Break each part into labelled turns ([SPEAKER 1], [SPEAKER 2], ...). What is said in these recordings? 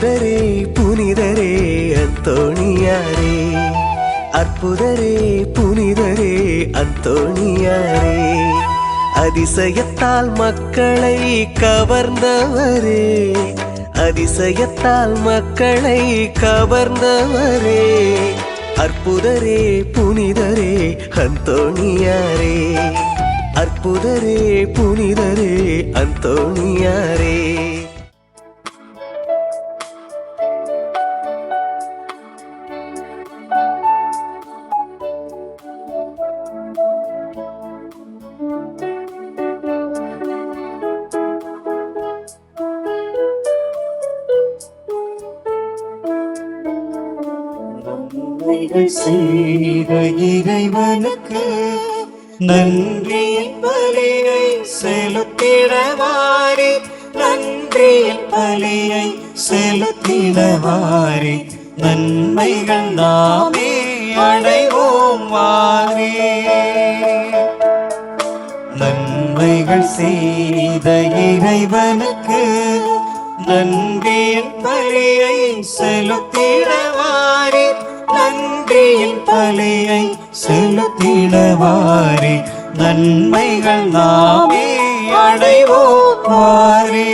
[SPEAKER 1] அற்புதரே புனிதரே அந்தோணியாரே, அற்புதரே புனிதரே அந்தோணியாரே, அதிசயத்தால் மக்களை கவர்ந்தவரே, அதிசயத்தால் மக்களை கவர்ந்தவரே, அற்புதரே புனிதரே அந்தோணியாரே, அற்புதரே புனிதரே அந்தோணியாரே.
[SPEAKER 2] செய்த இறைவனுக்கு நன்றியின் பலியை செலுத்திடவாரே, நன்றியின் பலியை செலுத்திடவாரே, நன்மைகள் நாமே அடைவோம் வாரே. நன்மைகள் செய்த இறைவனுக்கு நன்றியின் பலியை செலுத்திடவாரே, நன்றியின் பலியை செலுத்திடவாரே, நன்மைகள் நாமே அடைவோம் வாரே.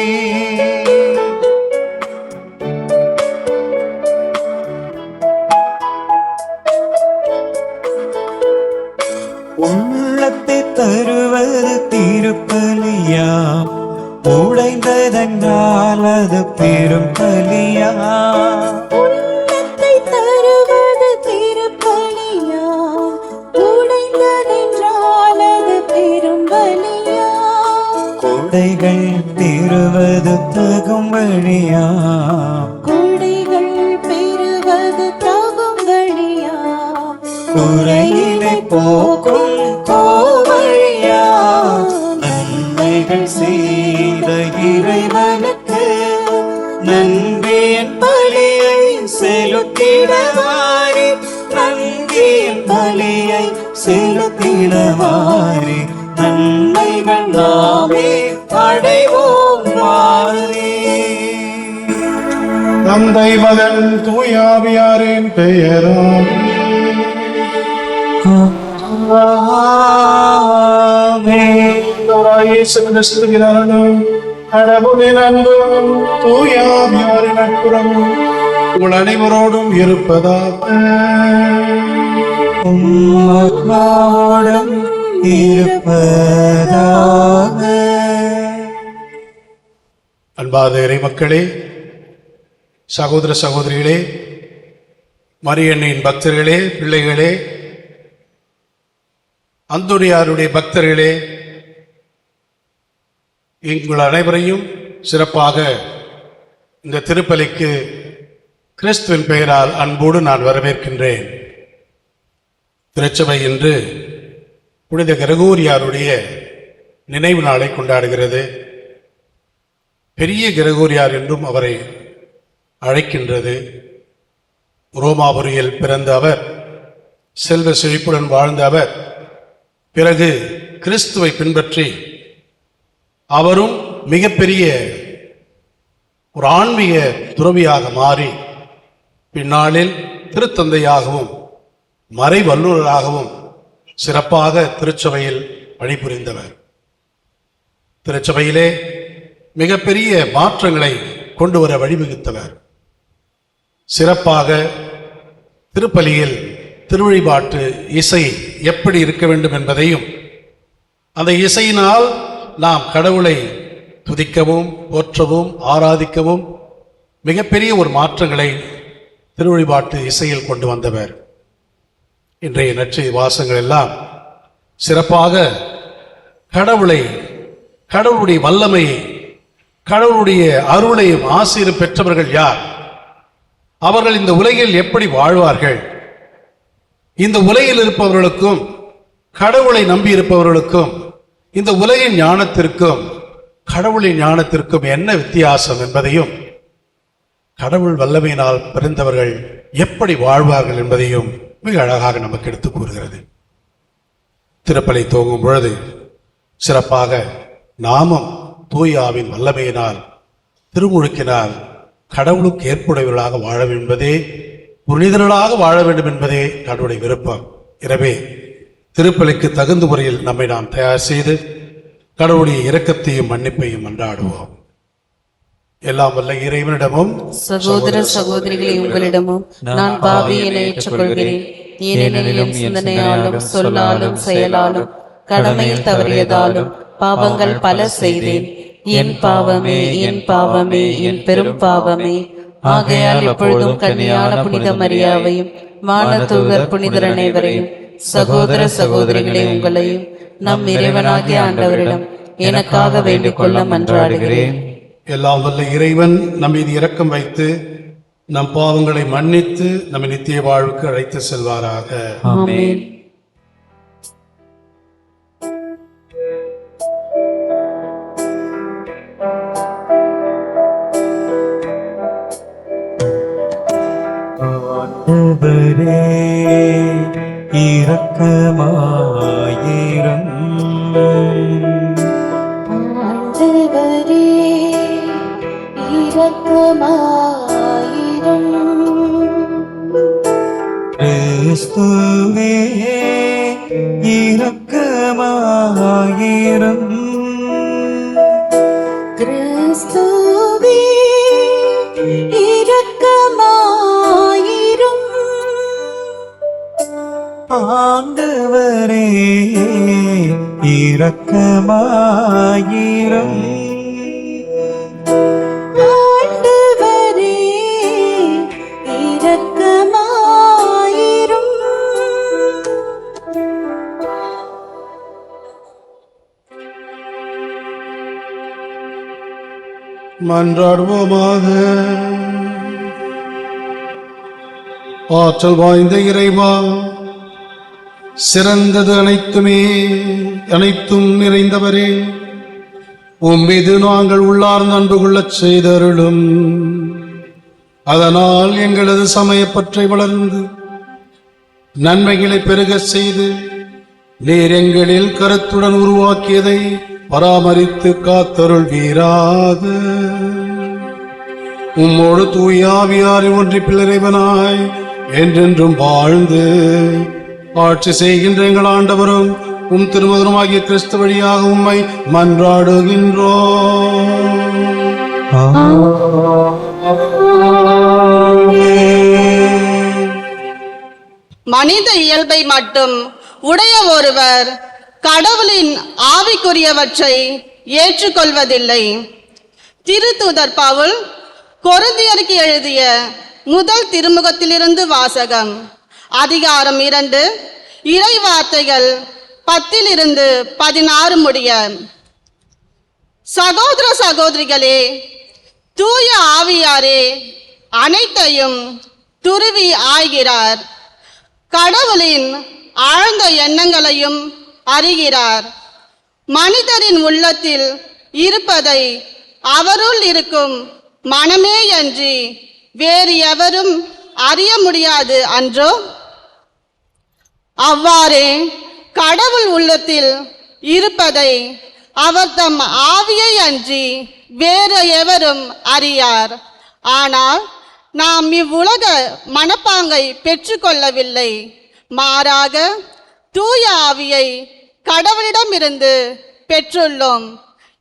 [SPEAKER 2] உள்ளத்தை தருவது திருப்பலியா, உடைந்ததென்றால் அது பெரும் பலியா.
[SPEAKER 3] உள்ளத்தை தருவது திருப்பலியா, உடைந்ததென்றால் அது பெரும் பலியா.
[SPEAKER 2] கொடைகள் பெறுவது தகும் வழியா,
[SPEAKER 3] கொடைகள் பெறுவது தகும் வழியா.
[SPEAKER 2] குறையினை போக்கும் கோவழியா. நன்மைகள் செய்த இறைவனுக்கு நன்றியின் பலியை செலுத்திடவாரே, நன்றியின் பலியை செலுத்திடவாரே, நன்மைகள் நாமே அடைவோம் வாரே.
[SPEAKER 4] தந்தை மகன் தூயாவியாரின் பெயரால் கடவுளின் அன்பும் தூயாவியாரின் நட்புறவும் உங்கள் அனைவரோடும் இருப்பதாக.
[SPEAKER 2] உம்மோடும் இருப்பதாக.
[SPEAKER 4] அன்பார்ந்த இறை மக்களே, சகோதர சகோதரிகளே, மரியன்னையின் பக்தர்களே, பிள்ளைகளே, அந்தோணியாருடைய பக்தர்களே, எங்கள் அனைவரையும் சிறப்பாக இந்த திருப்பலிக்கு கிறிஸ்துவின் பெயரால் அன்போடு நான் வரவேற்கின்றேன். திருச்சபை இன்று புனித கிரகோரியாருடைய நினைவு நாளை கொண்டாடுகிறது. பெரிய கிரகோரியார் என்றும் அவரை அழைக்கின்றது. ரோமாபுரியில் பிறந்த அவர், செல்வ செழிப்புடன் வாழ்ந்த அவர், பிறகு கிறிஸ்துவை பின்பற்றி அவரும் மிகப்பெரிய ஒரு ஆன்மீக துறவியாக மாறி பின்னாளில் திருத்தந்தையாகவும் மறை வல்லுநராகவும் சிறப்பாக திருச்சபையில் பணிபுரிந்தவர். திருச்சபையிலே மிகப்பெரிய மாற்றங்களை கொண்டு வர வழிவகுத்தவர். சிறப்பாக திருப்பலியில் திருவழிபாட்டு இசை எப்படி இருக்க வேண்டும் என்பதையும், அந்த இசையினால் நாம் கடவுளை துதிக்கவும் போற்றவும் ஆராதிக்கவும் மிகப்பெரிய ஒரு மாற்றங்களை திருவழிபாட்டு இசையில் கொண்டு வந்தவர். இன்றைய நற்செய்தி வாசகங்கள் எல்லாம் சிறப்பாக கடவுளுடைய வல்லமையை, கடவுளுடைய அருளையும் ஆசீரும் பெற்றவர்கள் யார், அவர்கள் இந்த உலகில் எப்படி வாழ்வார்கள், இந்த உலகில் இருப்பவர்களுக்கும் கடவுளை நம்பி இருப்பவர்களுக்கும் இந்த உலகின் ஞானத்திற்கும் கடவுளின் ஞானத்திற்கும் என்ன வித்தியாசம் என்பதையும், கடவுள் வல்லமையினால் பிறந்தவர்கள் எப்படி வாழ்வார்கள் என்பதையும் மிக அழகாக நமக்கு எடுத்து கூறுகிறது. திருப்பலி துவங்கும் பொழுது சிறப்பாக நாமும் தூயாவின் வல்லமையினால் திருமுழுக்கினால் கடவுளுக்கு ஏற்புடையவர்களாக வாழ வேண்டும் என்பதே, புனிதர்களாக வாழ வேண்டும் என்பதே கடவுளுடைய விருப்பம். எனவே திருப்பலிக்கு தகுந்த முறையில் நம்மை நாம் தயார் செய்து கடவுளுடைய இரக்கத்தையும் மன்னிப்பையும் மன்றாடுவோம். எல்லாம் வல்ல இறைவனிடமும்
[SPEAKER 5] சகோதர சகோதரிகளை உங்களிடமும் நான் பாவி என ஏற்றுக்கொள்கிறேன். ஏனெனிலும் சிந்தனையாலும் சொல்லாலும் செயலாலும் கடமையில் தவறியதாலும் பாவங்கள் பல செய்தேன். என் பாவமே, என் பாவமே, என் பெரும் பாவமே. ஆகையால் எப்பொழுதும் கன்னியான புனித மரியாவையும் வானதூதர் புனிதர் அனைவரையும் சகோதர சகோதரிகளை உங்களையும் நம் இறைவனாகிய ஆண்டவரிடம் எனக்காக வேண்டிக் கொள்ள மன்றாடுகிறேன்.
[SPEAKER 4] எல்லாம் வல்ல இறைவன் நம் மீது இரக்கம் வைத்து நம் பாவங்களை மன்னித்து நம்மை நித்திய வாழ்வுக்கு அழைத்து செல்வாராக.
[SPEAKER 5] ஆமென்.
[SPEAKER 2] ஆண்டவரே இரக்கமாயிரும்.
[SPEAKER 3] ஆண்டவரே இரக்கமாயிரும்.
[SPEAKER 2] கிறிஸ்துவே இரக்கமாயிரும்.
[SPEAKER 3] கிறிஸ்துவே இரக்கமாயிரும்.
[SPEAKER 2] ஆண்டவரே இரக்கமாயிரும்.
[SPEAKER 3] ஆண்டவரே இரக்கமாயிரும்.
[SPEAKER 4] மன்றாடுவோமாக. ஆற்றல் வாய்ந்த இறைவா, சிறந்தது அனைத்தும் நிறைந்தவரே, உம்மீது நாங்கள் உள்ளார்ந்த அன்பு கொள்ளச் செய்தருளும். அதனால் எங்களது சமயப்பற்றை வளர்ந்து நன்மைகளை பெருகச் செய்து நீர் எங்களில் கருத்துடன் உருவாக்கியதை பராமரித்து காத்தருள்வீராக. உம்மோடு தூய ஆவியாரை ஒன்றிப்பில் இறைவனாய் என்றென்றும் வாழ்ந்து ஆட்சி செய்கின்ற எங்கள் ஆண்டவரும் உம் திருமகனுமாகிய கிறிஸ்து வழியாக உம்மை மன்றாடுகின்றோம்.
[SPEAKER 6] மனித இயல்பை மட்டும் உடைய ஒருவர் கடவுளின் ஆவிக்குரியவற்றை ஏற்றுக்கொள்வதில்லை. திருத்தூதர் பவுல் கொரிந்தியருக்கு எழுதிய முதல் திருமுகத்திலிருந்து வாசகம். அதிகாரம் 2, இறை வார்த்தைகள் 10-16 முடிய. சகோதர சகோதரிகளே, தூய ஆவியாரே அனைத்தையும் துருவி ஆய்கிறார். கடவுளின் ஆழ்ந்த எண்ணங்களையும் அறிகிறார். மனிதரின் உள்ளத்தில் இருப்பதை அவருள் இருக்கும் மனமேயன்றி வேறு எவரும் அறிய முடியாது அன்றோ? அவ்வாறே கடவுள் உள்ளத்தில் இருப்பதை அவர் தம் ஆவியை அன்றி வேறு எவரும் அறியார். ஆனால் நாம் இவ்வுலக மனப்பாங்கை பெற்றுக்கொள்ளவில்லை. மாறாக தூய ஆவியை கடவுளிடமிருந்து பெற்றுள்ளோம்.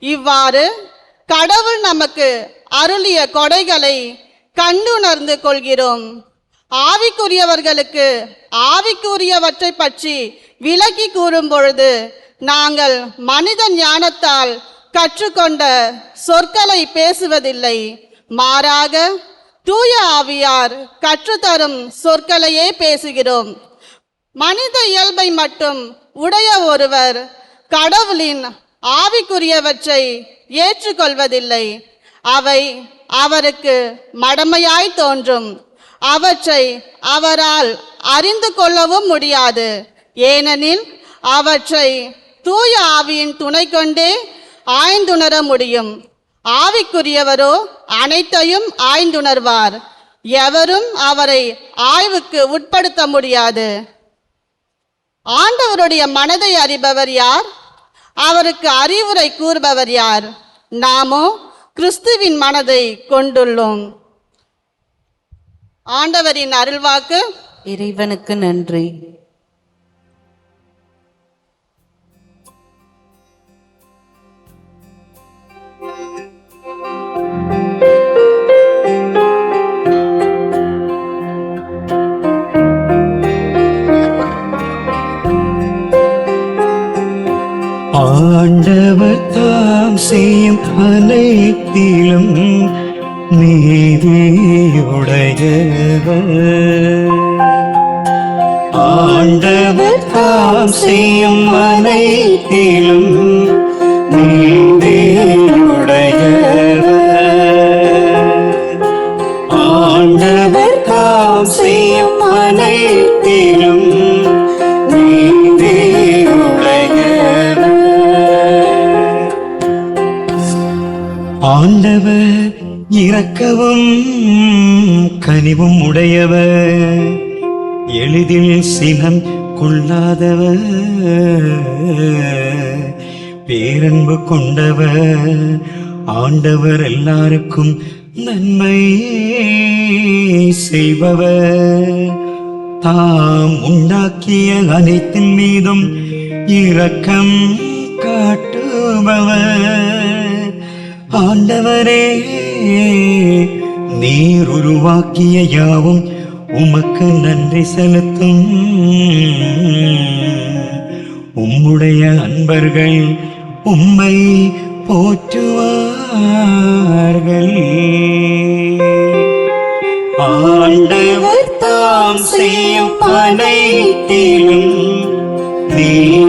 [SPEAKER 6] இவ்வாறு கடவுள் நமக்கு அருளிய கொடைகளை கண்டுணர்ந்து கொள்கிறோம். ஆவிக்குரியவர்களுக்கு ஆவிக்குரியவற்றை பற்றி விளக்கி கூறும் பொழுது நாங்கள் மனித ஞானத்தால் கற்றுக்கொண்ட சொற்களை பேசுவதில்லை. மாறாக தூய ஆவியார் கற்றுத்தரும் சொற்களையே பேசுகிறோம். மனித இயல்பை மட்டும் உடைய ஒருவர் கடவுளின் ஆவிக்குரியவற்றை ஏற்றுக்கொள்வதில்லை. அவை அவருக்கு மடமையாய் தோன்றும். அவற்றை அவரால் அறிந்து கொள்ளவும் முடியாது. ஏனெனில் அவற்றை தூய ஆவியின் துணை கொண்டே ஆய்ந்துணர முடியும். ஆவிக்குரியவரோ அனைத்தையும் ஆய்ந்துணர்வார். எவரும் அவரை ஆய்வுக்கு உட்படுத்த முடியாது. ஆண்டவருடைய மனதை அறிபவர் யார்? அவருக்கு அறிவுரை கூறுபவர் யார்? நாமோ கிறிஸ்துவின் மனதை கொண்டுள்ளோம். ஆண்டவரின் அருள்வாக்கு.
[SPEAKER 5] இறைவனுக்கு நன்றி.
[SPEAKER 2] ஆண்டவர் தாம் செய்யும் அனைத்திலும் நீதியுடையவர். ஆண்டவர் தாம் செய்யும் அனைத்திலும் நீதியுடையவர். ஆண்டவர் தாம் செய்யும் அனைத்திலும் ஆண்டவர் இரக்கவும் கனிவும் உடையவர், எளிதில் சினம் கொள்ளாதவர், பேரன்பு கொண்டவர். ஆண்டவர் எல்லாருக்கும் நன்மை செய்பவர், தாம் உண்டாக்கிய அனைத்தின் மீதும் இரக்கம் காட்டுபவர். ஆண்டவரே, நீர் உருவாக்கிய யாவும் உமக்கு நன்றி செலுத்தும். உம்முடைய அன்பர்கள் உம்மை போற்றுவார்கள். ஆண்டவர் தாம் செய்யும் அனைத்திலும் நீதியுடையவர்.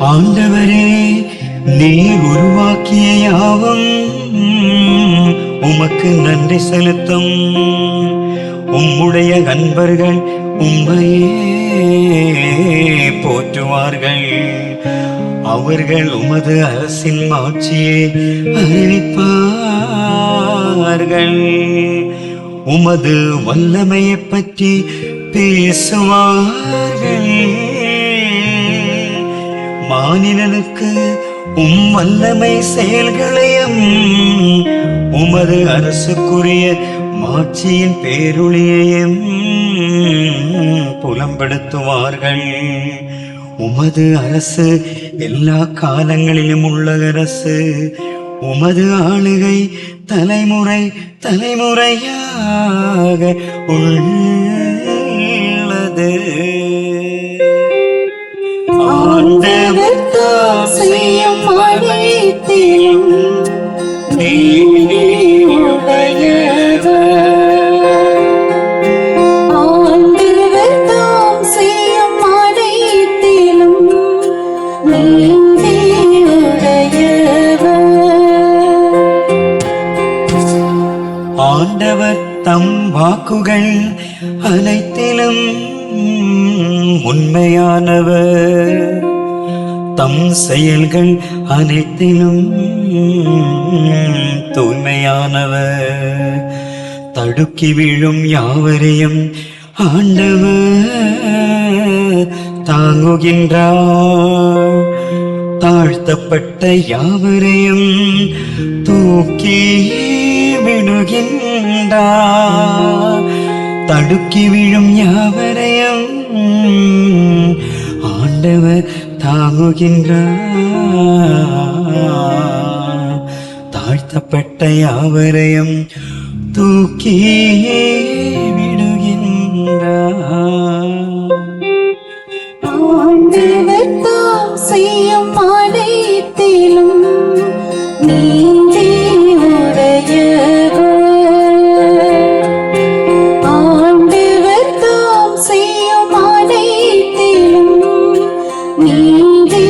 [SPEAKER 2] ஆண்டவரே, நீர் உருவாக்கிய யாவும் உமக்கு நன்றி செலுத்தும். உம்முடைய அன்பர்கள் உம்மையே போற்றுவார்கள். அவர்கள் உமது அரசின் ஆட்சியை அறிவிப்பார்கள். உமது வல்லமையை பற்றி பேசுவார்கள். மானிடனுக்கு வல்லமை செயல்களையும் உமது அரசுக்குரிய மாட்சியின் பேருளியையும் புலம்பெடுத்துவார்கள். உமது அரசு எல்லா காலங்களிலும் உள்ள அரசு. உமது ஆளுகை தலைமுறை தலைமுறையாக உள்ளது. ஆண்டவர் தாம் செய்யும் அனைத்திலும் நீதியுடையவர்.
[SPEAKER 3] ஆண்டவர் தாம் செய்யும் அனைத்திலும் நீதியுடையவர்.
[SPEAKER 2] ஆண்டவர் தம் வாக்குகள் அனைத்திலும் உண்மையானவர். தம் செயல்கள் அனைத்திலும் தூய்மையானவர். தடுக்கி விழும் யாவரையும் ஆண்டவர் தாங்குகின்றார். தாழ்த்தப்பட்ட யாவரையும் தூக்கி விடுகின்றார். தடுக்கி விழும் யாவரையும் ஆண்டவர் தாங்குகின்றார். தாழ்த்தப்பட்ட யாவரையும் தூக்கி விடுகின்றார்.
[SPEAKER 3] ஆண்டவர் தாம் செய்யும் அனைத்திலும் நீதியுடையவர். ஆண்டவர் தாம் செய்யும் அனைத்திலும் நீதியுடையவர்.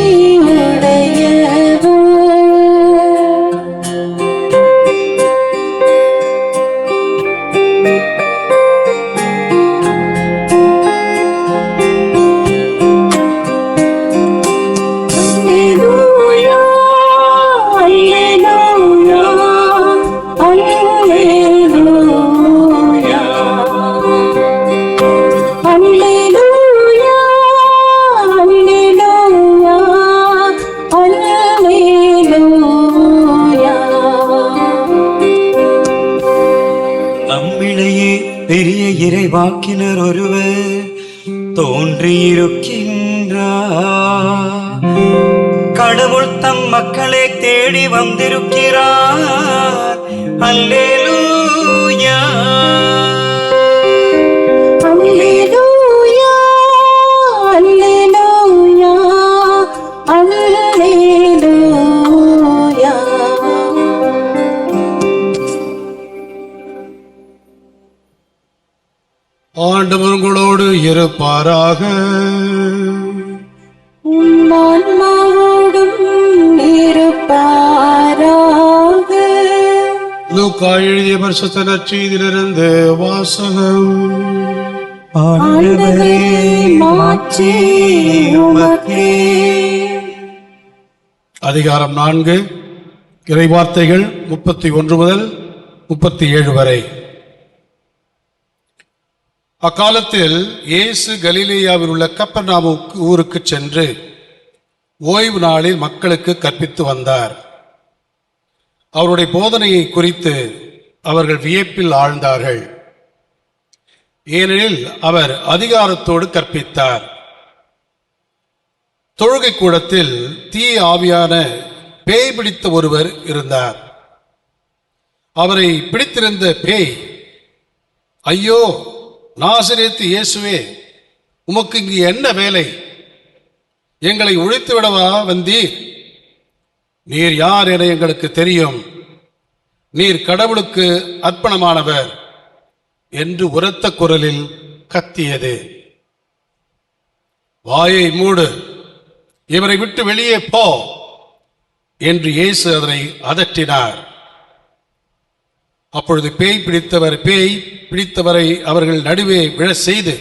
[SPEAKER 2] இறைவாக்கினர் ஒருவர் தோன்றியிருக்கின்றார். கடவுள் தம் மக்களை தேடி வந்திருக்கிறார். அல்லேலூயா.
[SPEAKER 3] அல்லேலூயா, அல்லேலூயா, அல்லேலூயா.
[SPEAKER 4] ஆண்டவர் உங்களோடு இருப்பாராக.
[SPEAKER 3] உம் ஆன்மாவோடும் இருப்பாராக.
[SPEAKER 4] லூக்கா எழுதிய பரிசுத்த நற்செய்தியிலிருந்து வாசகம்.
[SPEAKER 2] ஆண்டவரே,
[SPEAKER 3] மாட்சி உமக்கே.
[SPEAKER 4] அதிகாரம் 4, இறைவார்த்தைகள் 31 முதல் 37 வரை. அக்காலத்தில் இயேசு கலிலேயாவில் உள்ள கப்பர்நாகும் ஊருக்கு சென்று ஓய்வு நாளில் மக்களுக்கு கற்பித்து வந்தார். அவருடைய போதனையை குறித்து அவர்கள் வியப்பில் ஆழ்ந்தார்கள். ஏனெனில் அவர் அதிகாரத்தோடு கற்பித்தார். தொழுகை கூடத்தில் தீய ஆவியான பேய் பிடித்த ஒருவர் இருந்தார். அவரை பிடித்திருந்த பேய், ஐயோ நாசரேத்து இயேசுவே, உமக்கு இங்கு என்ன வேலை? எங்களை ஒழித்து விடவா வந்தீர்? நீர் யார் என எங்களுக்கு தெரியும். நீர் கடவுளுக்கு அர்ப்பணமானவர் என்று உரத்த குரலில் கத்தியது. வாயை மூடு, இவரை விட்டு வெளியே போ என்று இயேசு அதனை அதட்டினார். அப்பொழுது பேய் பிடித்தவரை அவர்கள் நடுவே விழ செய்து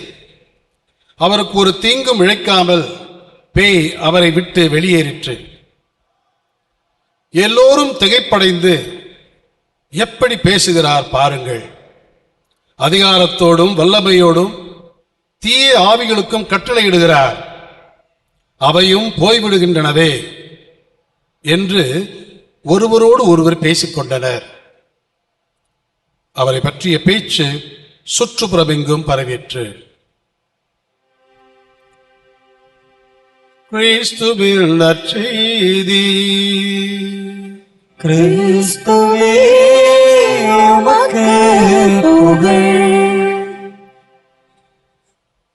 [SPEAKER 4] அவருக்கு ஒரு தீங்கும் இழைக்காமல் பேய் அவரை விட்டு வெளியேறிற்று. எல்லோரும் திகைப்படைந்து, எப்படி பேசுகிறார் பாருங்கள், அதிகாரத்தோடும் வல்லமையோடும் தீய ஆவிகளுக்கும் கட்டளையிடுகிறார், அவையும் போய்விடுகின்றனவே என்று ஒருவரோடு ஒருவர் பேசிக்கொண்டனர். அவரை பற்றிய பேச்சு சுற்றுப்புறமெங்கும் பரவிற்று. கிறிஸ்துவில் நற்செய்தி.
[SPEAKER 2] கிறிஸ்துவே உமக்கு புகழ்.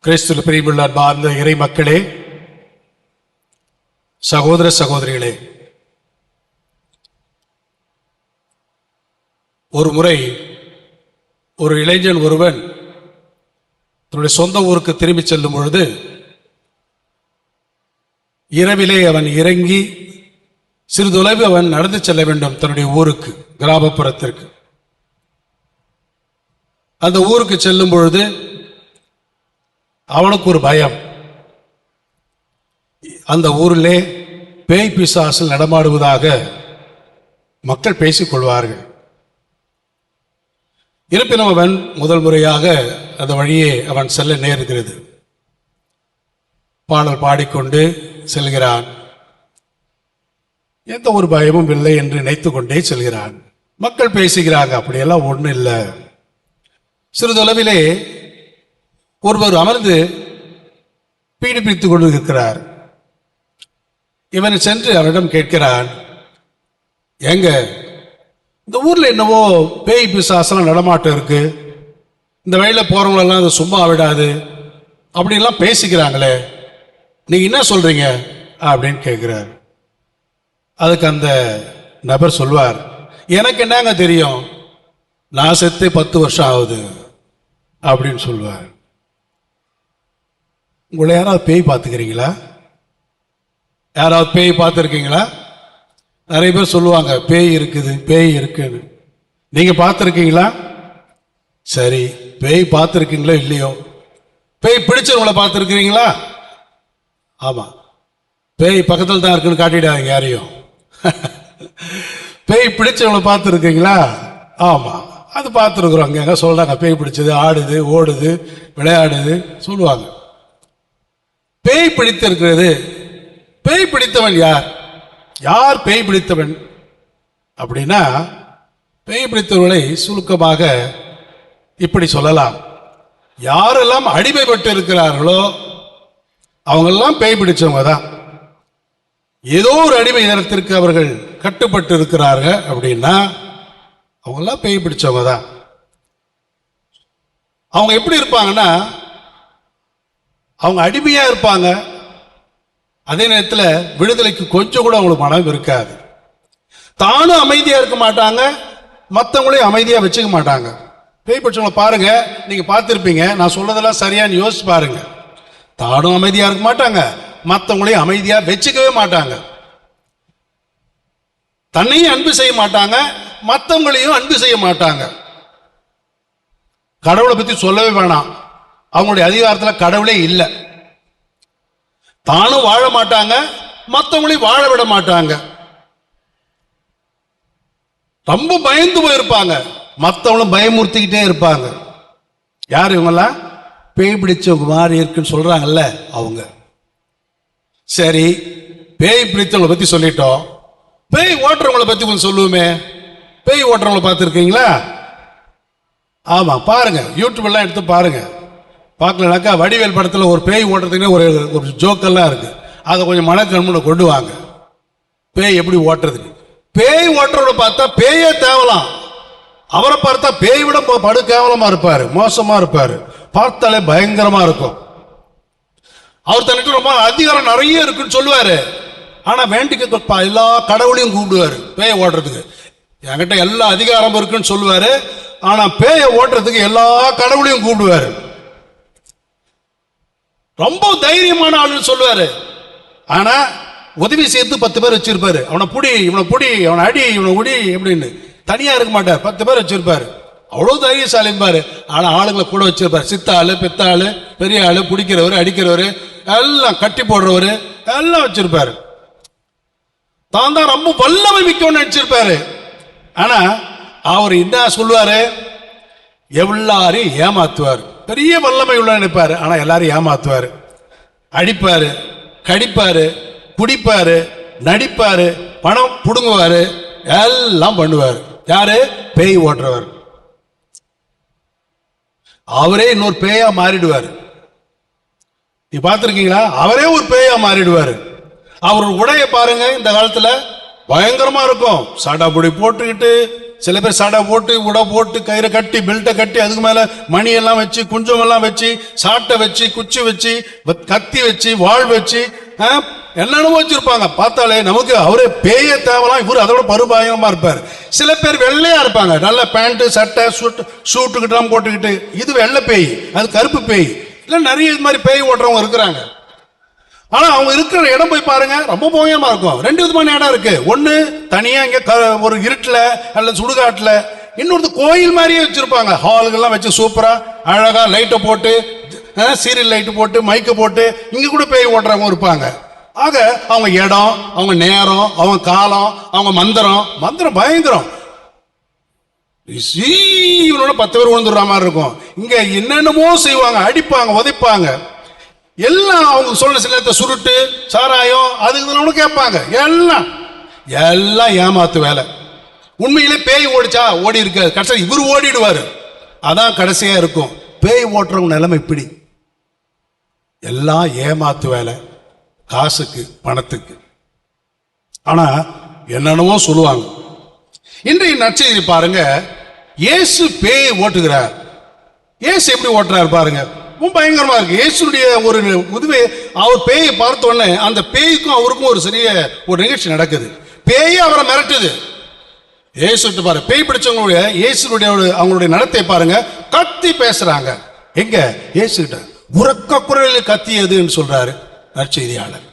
[SPEAKER 4] கிறிஸ்துவில் பிரியமுள்ள அன்பார்ந்த இறை மக்களே, சகோதர சகோதரிகளே, ஒரு முறை ஒரு இளைஞன் ஒருவன் தன்னுடைய சொந்த ஊருக்கு திரும்பி செல்லும் பொழுது இரவிலே அவன் இறங்கி சிறிதொலைவு அவன் நடந்து செல்ல வேண்டும் தன்னுடைய ஊருக்கு, கிராமப்புறத்திற்கு. அந்த ஊருக்கு செல்லும் பொழுது அவனுக்கு ஒரு பயம். அந்த ஊரிலே பேய் பிசாசில் நடமாடுவதாக மக்கள் பேசிக் கொள்வார்கள். இருப்பினும் அவன் முதல் முறையாக அந்த வழியே அவன் செல்ல நேருகிறது. பாடல் பாடிக்கொண்டு செல்கிறான். எந்த ஒரு பயமும் இல்லை என்று நினைத்து கொண்டே செல்கிறான். மக்கள் பேசுகிறாங்க, அப்படியெல்லாம் ஒன்றும் இல்லை. சிறிதளவிலே ஒருவர் அமர்ந்து பீடி பிடித்துக் கொண்டு இருக்கிறார். இவன் சென்று அவரிடம் கேட்கிறான், எங்க இந்த ஊர்ல என்னவோ பேய் பிசாசெல்லாம் நடமாட்டம் இருக்கு, இந்த வழியில போறவங்களெல்லாம் அது சும்மா விடாது அப்படின்லாம் பேசிக்கிறாங்களே, நீங்க என்ன சொல்றீங்க அப்படின்னு கேட்கிறார். அதுக்கு அந்த நபர் சொல்வார், எனக்கு என்னங்க தெரியும், நான் செத்து 10 வருஷம் ஆகுது அப்படின்னு சொல்வார். உங்களை யாராவது பேய் பார்த்துக்கிறீங்களா? யாராவது பேய் பார்த்துருக்கீங்களா? நிறைய பேர் சொல்லுவாங்க பேய் இருக்குது பேய் இருக்குன்னு. நீங்க பார்த்துருக்கீங்களா? சரி, பேய் பார்த்துருக்கீங்களோ இல்லையோ? பேய் பிடிச்சவங்களை பார்த்துருக்கிறீங்களா? ஆமா, பேய் பக்கத்தில் தான் இருக்குன்னு காட்டிடாதீங்க யாரையும். பேய் பிடிச்சவங்களை பார்த்துருக்கீங்களா? ஆமா, அது பார்த்துருக்குறோம். அங்கே சொல்றாங்க பேய் பிடிச்சது, ஆடுது ஓடுது விளையாடுது சொல்லுவாங்க. பேய் பிடித்திருக்கிறது. பேய் பிடித்தவன் யார்? யார் பேய் பிடித்தவன் அப்படின்னா, பேய் பிடித்தவர்களை சுருக்கமாக இப்படி சொல்லலாம். யாரெல்லாம் அடிமைப்பட்டு இருக்கிறார்களோ அவங்கெல்லாம் பேய் பிடிச்சவங்க தான். ஏதோ ஒரு அடிமை நேரத்திற்கு அவர்கள் கட்டுப்பட்டு இருக்கிறார்கள் அப்படின்னா அவங்கெல்லாம் பேய் பிடிச்சவங்க தான். அவங்க எப்படி இருப்பாங்கன்னா, அவங்க அடிமையா இருப்பாங்க, அதே நேரத்தில் விடுதலைக்கு கொஞ்சம் கூட அவங்களுக்கு மனம் இருக்காது. தானும் அமைதியா இருக்க மாட்டாங்க, மற்றவங்களையும் அமைதியா வச்சுக்க மாட்டாங்க. பேய் பிடிச்சவங்களை பாருங்க, நீங்க பார்த்துருப்பீங்க. நான் சொல்றதெல்லாம் சரியான்னு யோசிச்சு பாருங்க. தானும் அமைதியா இருக்க மாட்டாங்க, மற்றவங்களையும் அமைதியா வச்சுக்கவே மாட்டாங்க. தன்னையும் அன்பு செய்ய மாட்டாங்க, மற்றவங்களையும் அன்பு செய்ய மாட்டாங்க. கடவுளை பத்தி சொல்லவே வேணாம், அவங்களுடைய அதிகாரத்தில் கடவுளே இல்லை. தானும் வாழ மாட்டாங்க, மற்றவங்களையும் வாழ விட மாட்டாங்க. ரொம்ப பயந்து போயிருப்பாங்க, மற்றவங்களும் பயமுறுத்திக்கிட்டே இருப்பாங்க. யார் இவங்கெல்லாம்? பேய் பிடிச்சவங்க மாதிரி இருக்குன்னு சொல்றாங்கல்ல அவங்க. சரி, பேய் பிடித்தவங்களை பத்தி சொல்லிட்டோம். பேய் ஓட்டுறவங்களை பத்தி கொஞ்சம் சொல்லுவோமே. பேய் ஓட்டுறவங்களை பார்த்துருக்கீங்களா? ஆமா, பாருங்க, யூடியூப் எல்லாம் எடுத்து பாருங்க. பார்க்கலனாக்கா வடிவேல் படத்தில் ஒரு பேய் ஓட்டுறதுக்குன்னு ஒரு ஜோக்கெல்லாம் இருக்கு. அதை கொஞ்சம் மனக்கண்முன்னு கொண்டு வாங்க. பேய் எப்படி ஓட்டுறதுக்கு. பேய் ஓட்டுறவரை பார்த்தா பேயே தேவலாம், அவரை பார்த்தா பேய் விட படு கேவலமா இருப்பாரு, மோசமா இருப்பாரு, பார்த்தாலே பயங்கரமா இருக்கும். அவர் தன்னிட்டு ரொம்ப அதிகாரம் நிறைய இருக்குன்னு சொல்லுவாரு. ஆனா வேண்டிக்க எல்லா கடவுளையும் கூப்பிடுவாரு பேயை ஓட்டுறதுக்கு. என்கிட்ட எல்லா அதிகாரமும் இருக்குன்னு சொல்லுவாரு. ஆனா பேயை ஓட்டுறதுக்கு எல்லா கடவுளையும் கூப்பிடுவாரு. ரொம்ப தைரியமான ஆளுன்னு சொல்லுவாரு. ஆனா உதவி சேர்த்து 10 பேர் வச்சிருப்பாரு. அவனை புடி, இவனை புடி, அவனை அடி, இவனை உடி அப்படின்னு. தனியா இருக்க மாட்டார், 10 பேர் வச்சிருப்பாரு. அவ்வளவு தைரியசாலிம்பாரு. ஆனா ஆளுங்களை கூட வச்சிருப்பாரு. சித்தாளு, பித்தாளு, பெரிய ஆளு, பிடிக்கிறவரு, அடிக்கிறவரு, எல்லாம் கட்டி போடுறவரு எல்லாம் வச்சிருப்பாரு. தான் தான் ரொம்ப வல்லமை மிக்கவன்னு நினைச்சிருப்பாரு. ஆனா அவர் என்ன சொல்லுவாரு? எல்லாரையும் ஏமாத்துவார். பெரிய வல்லமை உள்ள நினைப்பாரு, ஆனா எல்லாரும் ஏமாத்துவாரு. அடிப்பாரு, கடிப்பாரு, குடிப்பாரு, நடிப்பாரு, பணம் புடுங்குவாரு, எல்லாம் பண்ணுவாரு. யாரு? பேய் ஓட்டுறவர். அவரே இன்னொரு பேயா மாறிடுவார். நீ பார்த்திருக்கீங்களா? அவரே ஒரு பேயா மாறிடுவாரு. அவர் உடைய பாருங்க, இந்த காலத்துல பயங்கரமா இருக்கும். சடாபுடி போட்டுக்கிட்டு, சில பேர் சடை போட்டு, உடை போட்டு, கயிறை கட்டி, பெல்ட்டை கட்டி, அதுக்கு மேல மணி எல்லாம் வச்சு, குஞ்சம் எல்லாம் வச்சு, சாட்டை வச்சு, குச்சி வச்சு, கத்தி வச்சு, வாழ் வச்சு, என்னென்னமோ வச்சிருப்பாங்க. பார்த்தாலே நமக்கு அவரே பேய தேவலாம், இவரு அதோட பருபாயமா இருப்பாரு. சில பேர் வெள்ளையா இருப்பாங்க, நல்ல பேண்ட், சட்டை, சூட்டுக்கிட்டு போட்டுக்கிட்டு. இது வெள்ளை பேய், அது கருப்பு பேய். இல்ல நிறைய இது மாதிரி பேய் ஓட்டுறவங்க இருக்கிறாங்க. ஆனா அவங்க இருக்கிற இடம் போய் பாருங்க, ரொம்ப போயமா இருக்கும். 2 விதமான இடம் இருக்கு. ஒண்ணு தனியா இங்க ஒரு இருட்டுல அல்ல சுடுகாட்டுல, இன்னொரு கோயில் மாதிரியே வச்சிருப்பாங்க. ஹாலுகள்லாம் வச்சு சூப்பரா அழகா லைட்டை போட்டு, சீரியல் லைட்டு போட்டு, மைக்க போட்டு, இங்க கூட பேய் ஓட்டுறவங்க இருப்பாங்க. ஆக அவங்க இடம், அவங்க நேரம், அவங்க காலம், அவங்க மந்திரம் பயங்கரம். இவனோட 10 பேர் விழுந்துடுற மாதிரி இருக்கும். இங்க என்னென்னமோ செய்வாங்க, அடிப்பாங்க, உதைப்பாங்க, எல்லாம் அவங்க சொல்ற சிலத்தை சுருட்டு, சாராயம், அதுக்கு கேட்பாங்க. எல்லாம் ஏமாத்து வேலை. உண்மையிலே பேய் ஓடிச்சா? ஓடி இருக்காது. கடைசியா இவரு ஓடிடுவாரு. அதான் கடைசியா இருக்கும். பேய் ஓட்டுறவங்க நிலைமை இப்படி. எல்லாம் ஏமாத்து வேலை, காசுக்கு, பணத்துக்கு. ஆனா என்னென்னமோ சொல்லுவாங்க. இன்றைய நற்செய்தி பாருங்க, இயேசு பேய் ஓட்டுகிறார். இயேசு எப்படி ஓட்டுறாரு பாருங்க, ரொம்ப பயங்கரமா இருக்கு. இயேசுடைய ஒரு உதவி. அவர் பேயை பார்த்த உடனே அந்த பேய்க்கும் அவருக்கும் ஒரு சிறிய ஒரு நிகழ்ச்சி நடக்குது. பேயே அவரை மிரட்டுது. இயேசு பாரு, பேய் பிடிச்சவங்களுடைய இயேசுடைய அவங்களுடைய நடத்தை பாருங்க, கத்தி பேசுறாங்க. எங்க? இயேசு கிட்ட உரக்க குரலில் கத்தியதுன்னு சொல்றாரு நற்செய்தியாளர்.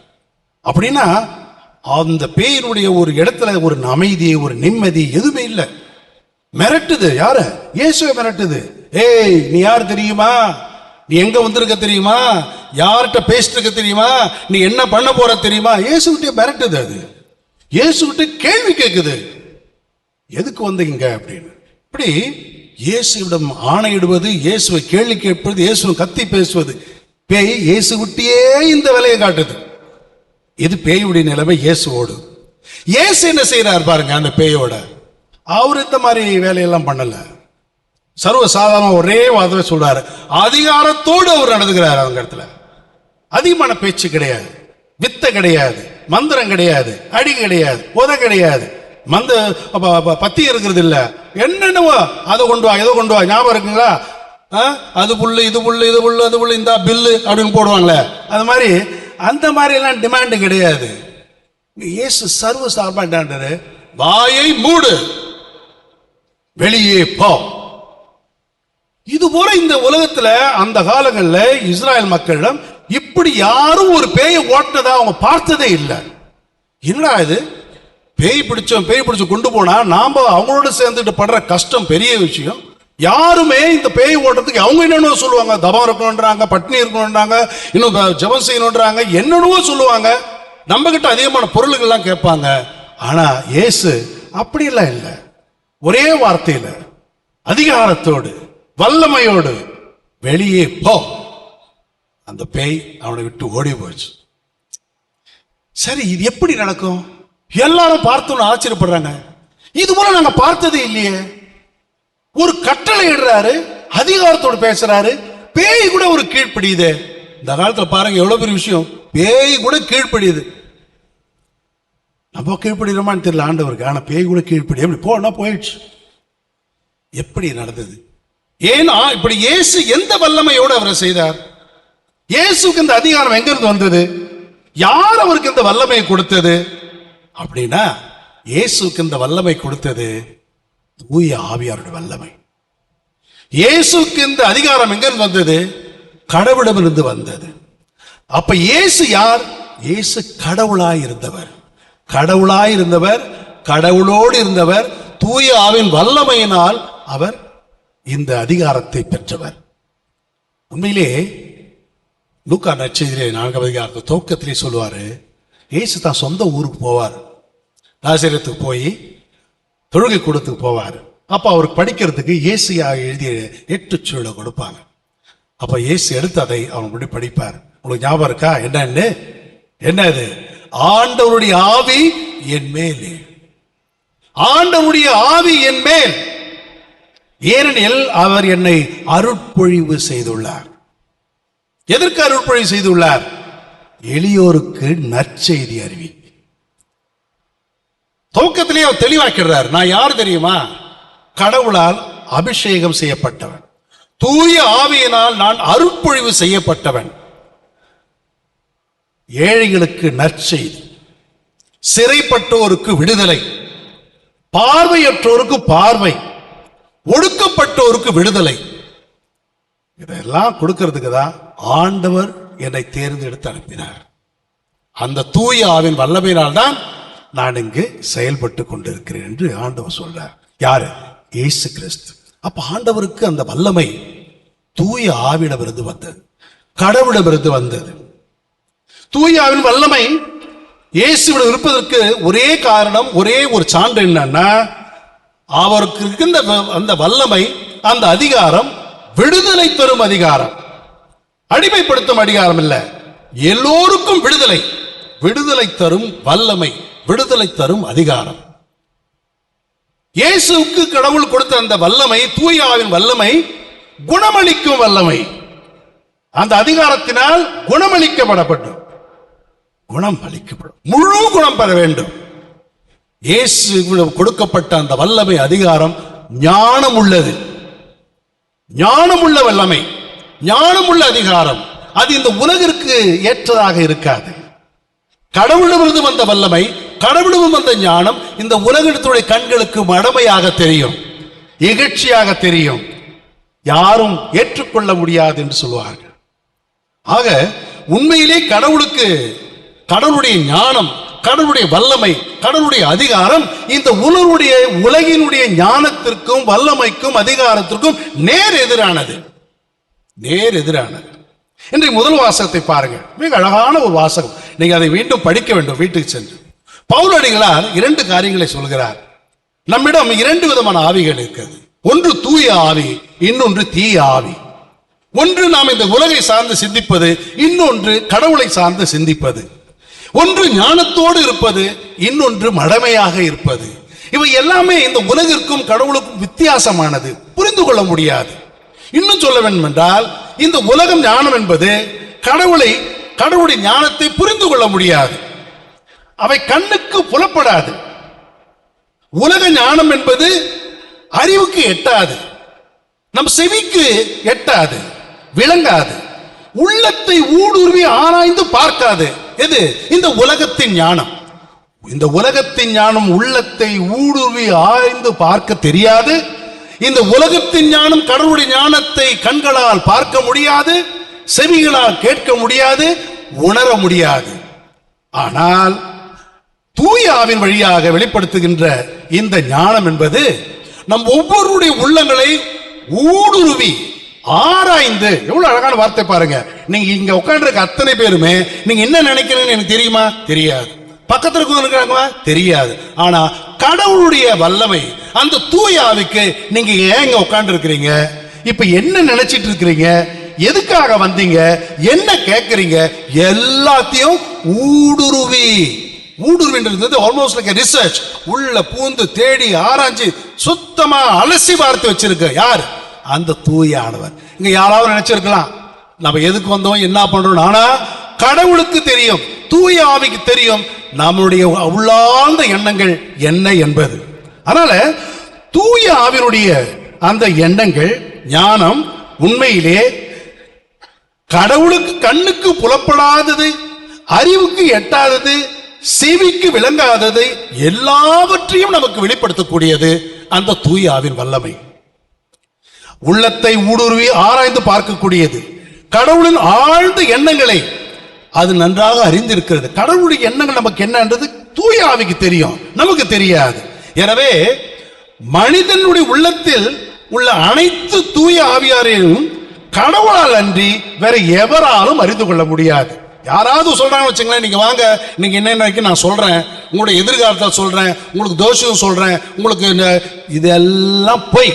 [SPEAKER 4] அப்படின்னா அந்த பேயினுடைய ஒரு இடத்துல ஒரு அமைதி, ஒரு நிம்மதி எதுவுமே இல்லை. மிரட்டுது. யார? இயேசுவை மிரட்டுது. ஏய், நீ யார் தெரியுமா? நீ எங்க வந்திருக்க தெரியுமா? யார்கிட்ட பேசிட்டு இருக்க தெரியுமா? நீ என்ன பண்ண போற தெரியுமா? இயேசுகிட்ட மிரட்டுது. அது இயேசுகிட்ட கேள்வி கேட்குது, எதுக்கு வந்தீங்க அப்படின்னு. இப்படி இயேசுவிடம் ஆணையிடுவது, இயேசுவை கேள்வி கேட்பது, இயேசுவை கத்தி பேசுவது. பேய் இயேசுகிட்டே இந்த வேலையை காட்டுது. இது பேயுடைய நிலைமை இயேசுவோடு. இயேசு என்ன செய்யறார் பாருங்க அந்த பேயோட. அவர் இந்த மாதிரி வேலையெல்லாம் பண்ணல. சர்வசாதாரண ஒரே வார்த்தை சொல்றாரு, அதிகாரத்தோடு அவர் நடந்துக்கிறார். அவங்க இடத்துல அதிகமான பேச்சு கிடையாது, வித்த கிடையாது, மந்திரம் கிடையாது, அடி கிடையாது, உத கிடையாது, பத்தி இருக்கிறது இல்ல. என்னென்னவோ அதை கொண்டு வா, இதை கொண்டு வா, ஞாபகம் இருக்குங்களா? அது புல்லு, இது புல்லு, இது புல்லு, அது புல்லு, இந்த பில்லு அப்படின்னு போடுவாங்களே, அது மாதிரி அந்த மாதிரி எல்லாம் டிமாண்டு கிடையாது. இயேசு சர்வசாதாரண, வாயை மூடு, வெளியே போ. இது போல இந்த உலகத்துல அந்த காலங்களில் இஸ்ராயல் மக்களிடம் இப்படி யாரும் ஒரு பேயை ஓட்டினதா அவங்க பார்த்ததே இல்லை. என்னடா இது, பேய் பிடிச்சு கொண்டு போனா நாம அவங்களோட சேர்ந்துட்டு படுற கஷ்டம் பெரிய விஷயம். யாருமே இந்த பேய் ஓட்டுறதுக்கு அவங்க என்னென்ன சொல்லுவாங்க, தபம் இருக்கணும்ன்றாங்க, பட்னி இருக்கணும்ன்றாங்க, இன்னும் ஜெபம் செய்யணும்ன்றாங்க, என்னென்னவோ சொல்லுவாங்க. நம்ம கிட்ட அதிகமான பொருள்கள்லாம் கேட்பாங்க. ஆனா இயேசு அப்படியெல்லாம் இல்லை. ஒரே வார்த்தையில அதிகாரத்தோடு வல்லமையோடு வெளியே போ. அந்த பேய் அவனை விட்டு ஓடி போச்சு. சரி, இது எப்படி நடக்கும்? எல்லாரும் பார்த்தோன்னு ஆச்சரியப்படுறாங்க. இது போல நாங்க பார்த்ததே இல்லையே. ஒரு கட்டளை இடுறாரு, அதிகாரத்தோடு பேசுறாரு, பேய் கூட ஒரு கீழ்ப்படியுது. இந்த காலத்துல பாருங்க எவ்வளவு பெரிய விஷயம், பேய் கூட கீழ்ப்படியுது. நம்ம கீழ்ப்படிறோமான்னு தெரியல ஆண்டவருக்கு, ஆனா பேய் கூட கீழ்ப்படி. எப்படி போனா போயிடுச்சு. எப்படி நடந்தது? ஏன்னா இப்படி இயேசு எந்த வல்லமையோடு அவரை செய்தார்? இயேசுக்கு இந்த அதிகாரம் எங்கிருந்து வந்தது? யார் அவருக்கு இந்த வல்லமை கொடுத்தது? அப்படின்னா இயேசுக்கு இந்த வல்லமை கொடுத்தது தூய ஆவியாருடைய வல்லமை. இயேசுக்கு இந்த அதிகாரம் எங்கிருந்து வந்தது? கடவுளிடமிருந்து வந்தது. அப்ப இயேசு யார்? இயேசு கடவுளாய் இருந்தவர், கடவுளாய் இருந்தவர், கடவுளோடு இருந்தவர். தூய ஆவின் வல்லமையினால் அவர் இந்த அதிகாரத்தை பெற்றவர். உண்மையிலே லூக்கா நற்செய்தியிலே 4ஆம் அதிகாரத்தை துவக்கத்திலே சொல்லுவாரு, இயேசு தான் சொந்த ஊருக்கு போவார், நாசரேத்துக்கு போய் தொழுகை கூடத்துக்கு போவார். அப்ப அவருக்கு படிக்கிறதுக்கு இயேசுயா எழுதிய 8 சுவடை கொடுப்பாங்க. அப்ப இயேசு எடுத்து அதை அவன் முன்னாடி படிப்பார். உங்களுக்கு ஞாபகம் இருக்கா என்னன்னு? என்னது? ஆண்டவருடைய ஆவி என் மேலே, ஆண்டவருடைய ஆவி என் மேல், ஏனெனில் அவர் என்னை அருட்பொழிவு செய்துள்ளார். எதற்கு அருட்பொழிவு செய்துள்ளார்? எளியோருக்கு நற்செய்தி அறிவி. துவக்கத்திலே அவர் தெளிவாக்கிறார், நான் யார் தெரியுமா? கடவுளால் அபிஷேகம் செய்யப்பட்டவன், தூய ஆவியினால் நான் அருட்பொழிவு செய்யப்பட்டவன். ஏழைகளுக்கு நற்செய்தி, சிறைப்பட்டோருக்கு விடுதலை, பார்வையற்றோருக்கு பார்வை, ஒடுக்கப்பட்டோருக்கு விடுதலை. இதெல்லாம் கொடுக்கிறதுக்கு தான் ஆண்டவர் என்னை தேர்ந்தெடுத்து அனுப்பினார். அந்த தூய ஆவின் வல்லமையினால் தான் நான் இங்கு செயல்பட்டு கொண்டிருக்கிறேன் என்று ஆண்டவர் சொல்றார். யாரு? இயேசு கிறிஸ்து. அப்ப ஆண்டவருக்கு அந்த வல்லமை தூய ஆவிடமிருந்து வந்தது, கடவுளிடமிருந்து வந்தது. தூய ஆவின் வல்லமை இயேசுவிடம் இருப்பதற்கு ஒரே காரணம், ஒரே ஒரு சான்று என்னன்னா, அவருக்கு இருக்கின்ற அந்த வல்லமை, அந்த அதிகாரம் விடுதலை தரும் அதிகாரம், அடிமைப்படுத்தும் அதிகாரம் இல்ல. எல்லோருக்கும் விடுதலை, விடுதலை தரும் வல்லமை, விடுதலை தரும் அதிகாரம். இயேசுவுக்கு கடவுள் கொடுத்த அந்த வல்லமை, தூய ஆவின் வல்லமை, குணமளிக்கும் வல்லமை. அந்த அதிகாரத்தினால் குணமளிக்கப்படப்படும், குணம் அளிக்கப்படும், முழு குணம் பெற வேண்டும். இயேசு கொடுக்கப்பட்ட அந்த வல்லமை அதிகாரம் ஞானம் உள்ளது, ஞானமுள்ள வல்லமை, ஞானமுள்ள அதிகாரம். அது இந்த உலகிற்கு ஏற்றதாக இருக்காது. கடவுளிடமிருந்து வந்த வல்லமை, கடவுளும் வந்த ஞானம் இந்த உலகத்துடைய கண்களுக்கு மடமையாக தெரியும், இகழ்ச்சியாக தெரியும், யாரும் ஏற்றுக்கொள்ள முடியாது என்று சொல்வார்கள். ஆக உண்மையிலே கடவுளுக்கு கடவுளுடைய ஞானம், கடவுளுடைய வல்லமை, கடவுளுடைய அதிகாரம் இந்த உலகினுடைய ஞானத்திற்கும் வல்லமைக்கும் அதிகாரத்திற்கும் நேர் எதிரானது, நேர் எதிரானது. இன்றைய முதல் வாசகத்தை பாருங்கள், மிக அழகான ஒரு வாசகம். நீங்க அதை மீண்டும் படிக்க வேண்டும் வீட்டுக்கு சென்று. பவுலடிகளார் 2 காரியங்களை சொல்கிறார். நம்மிடம் 2 விதமான ஆவிகள் இருக்கிறது. ஒன்று தூய ஆவி, இன்னொன்று தீய ஆவி. ஒன்று நாம் இந்த உலகை சார்ந்து சிந்திப்பது, இன்னொன்று கடவுளை சார்ந்து சிந்திப்பது. ஒன்று ஞானத்தோடு இருப்பது, இன்னொன்று மடமையாக இருப்பது. இவை எல்லாமே இந்த உலகிற்கும் கடவுளுக்கும் வித்தியாசமானது, புரிந்து கொள்ள முடியாது. இன்னும் சொல்ல வேண்டும் என்றால், இந்த உலகம் ஞானம் என்பது கடவுளுடைய ஞானத்தை புரிந்து கொள்ள முடியாது. அவை கண்ணுக்கு புலப்படாது. உலக ஞானம் என்பது அறிவுக்கு எட்டாது, நம் செவிக்கு எட்டாது, விளங்காது, உள்ளத்தை ஊடுருவி ஆராய்ந்து பார்க்காது. எது? இந்த உலகத்தின் ஞானம். இந்த உலகத்தின் ஞானம் உள்ளத்தை ஊடுருவி ஆய்ந்து பார்க்க தெரியாது. இந்த உலகத்தின் ஞானம் கடவுளுடைய ஞானத்தை கண்களால் பார்க்க முடியாது, செவிகளால் கேட்க முடியாது, உணர முடியாது. ஆனால் தூய ஆவின் வழியாக வெளிப்படுத்துகின்ற இந்த ஞானம் என்பது நம் ஒவ்வொருடைய உள்ளங்களை ஊடுருவி ஆராய்ந்து, எவ்வளவு அழகான வார்த்தை பாருங்க. நீங்க இங்க உட்கார்ந்து அத்தனை பேருமே நீங்க என்ன நினைக்கிறீங்கன்னு எனக்கு தெரியுமா? தெரியாது. பக்கத்துல இருக்கிறாங்க தெரியாது. ஆனா கடவுளுடைய வல்லமை, அந்த தூய ஆவிக்கு நீங்க ஏன் இங்க உட்கார்ந்து இருக்கிறீங்க, இப்ப என்ன நினைச்சிட்டு இருக்கிறீங்க, எதுக்காக வந்தீங்க, என்ன கேட்கறீங்க, எல்லாத்தையும் ஊடுருவின்றது ஆல்மோஸ்ட் லைக் ரிசர்ச். உள்ள பூந்து தேடி ஆராய்ச்சி சுத்தமா அலசி பார்த்து வச்சிருக்க யார்? அந்த தூய ஆண்டவர். இங்க யாராவது நினைச்சிருக்கலாம் நம்ம எதுக்கு வந்தோம், என்ன பண்றோம். ஆனா கடவுளுக்கு தெரியும், தூய ஆவிக்கு தெரியும் நம்முடைய உள்ளார்ந்த எண்ணங்கள் என்ன என்பது. அதனால தூய ஆவினுடைய அந்த எண்ணங்கள், ஞானம் உண்மையிலே கடவுளுக்கு கண்ணுக்கு புலப்படாதது, அறிவுக்கு எட்டாதது, செவிக்கு விளங்காதது, எல்லாவற்றையும் நமக்கு வெளிப்படுத்தக்கூடியது அந்த தூய ஆவின் வல்லமை. உள்ளத்தை ஊடுருவி ஆராய்ந்து பார்க்கக்கூடியது, கடவுளின் ஆழ்ந்த எண்ணங்களை அது நன்றாக அறிந்திருக்கிறது. கடவுளுடைய எண்ணங்கள் நமக்கு என்னன்றது தூய ஆவிக்கு தெரியும், நமக்கு தெரியாது. எனவே மனிதனுடைய உள்ளத்தில் உள்ள அனைத்து தூய ஆவியாரையும் கடவுளால் அன்றி வேற எவராலும் அறிந்து கொள்ள முடியாது. யாராவது சொல்றாங்க வச்சுங்களேன், நீங்க வாங்க, நீங்க என்ன நான் சொல்றேன், உங்களுடைய எதிர்காலத்தை சொல்றேன், உங்களுக்கு தோஷம் சொல்றேன், உங்களுக்கு இதெல்லாம் போய்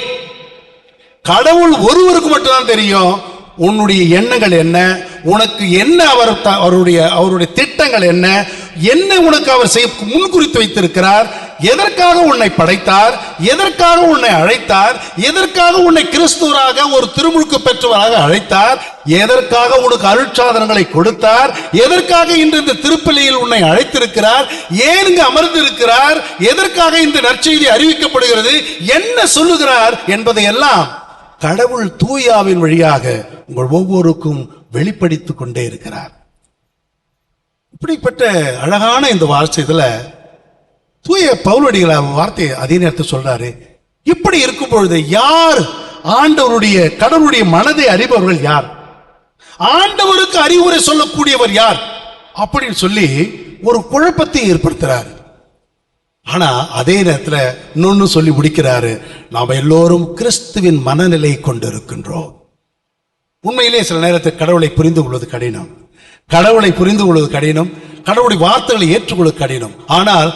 [SPEAKER 4] கடவுள் ஒருவருக்கு மட்டும்தான் தெரியும் உன்னுடைய எண்ணங்கள் என்ன, உனக்கு என்ன அவருடைய திட்டங்கள் என்ன, என்ன உனக்கு அவர் முன்குறித்து வைத்திருக்கிறார், எதற்காக உன்னை படைத்தார், எதற்காக உன்னை அழைத்தார், எதற்காக உன்னை கிறிஸ்துவராக ஒரு திருமுழுக்கு பெற்றவராக அழைத்தார், எதற்காக உனக்கு அருட்சாதனங்களை கொடுத்தார், எதற்காக இன்று இந்த திருப்பலியில் உன்னை அழைத்திருக்கிறார், ஏன் இங்கு அமர்ந்திருக்கிறார், எதற்காக இந்த நற்செய்தி அறிவிக்கப்படுகிறது, என்ன சொல்லுகிறார் என்பதை எல்லாம் கடவுள் தூயாவின் வழியாக உங்கள் ஒவ்வொருக்கும் வெளிப்படுத்திக் கொண்டே இருக்கிறார். இப்படிப்பட்ட அழகான இந்த வார்த்தையில தூய பவுலடிகள் வார்த்தையை அதே நேரத்தில் சொல்றாரு. இப்படி இருக்கும் பொழுது யார் ஆண்டவருடைய கடவுளுடைய மனதை அறிபவர்கள் யார், ஆண்டவருக்கு அறிவுரை சொல்லக்கூடியவர் யார் அப்படின்னு சொல்லி ஒரு குழப்பத்தை ஏற்படுத்துறாரு. ஆனா அதே நேரத்தில் இன்னொன்னு சொல்லி முடிக்கிறாரு, நாம் எல்லோரும் கிறிஸ்துவின் மனநிலை கொண்டிருக்கின்றோம். உண்மையிலே சில நேரத்தில் கடவுளை புரிந்து கொள்வது கடினம், கடவுளுடைய வார்த்தைகளை ஏற்றுக்கொள்வது கடினம். ஆனால்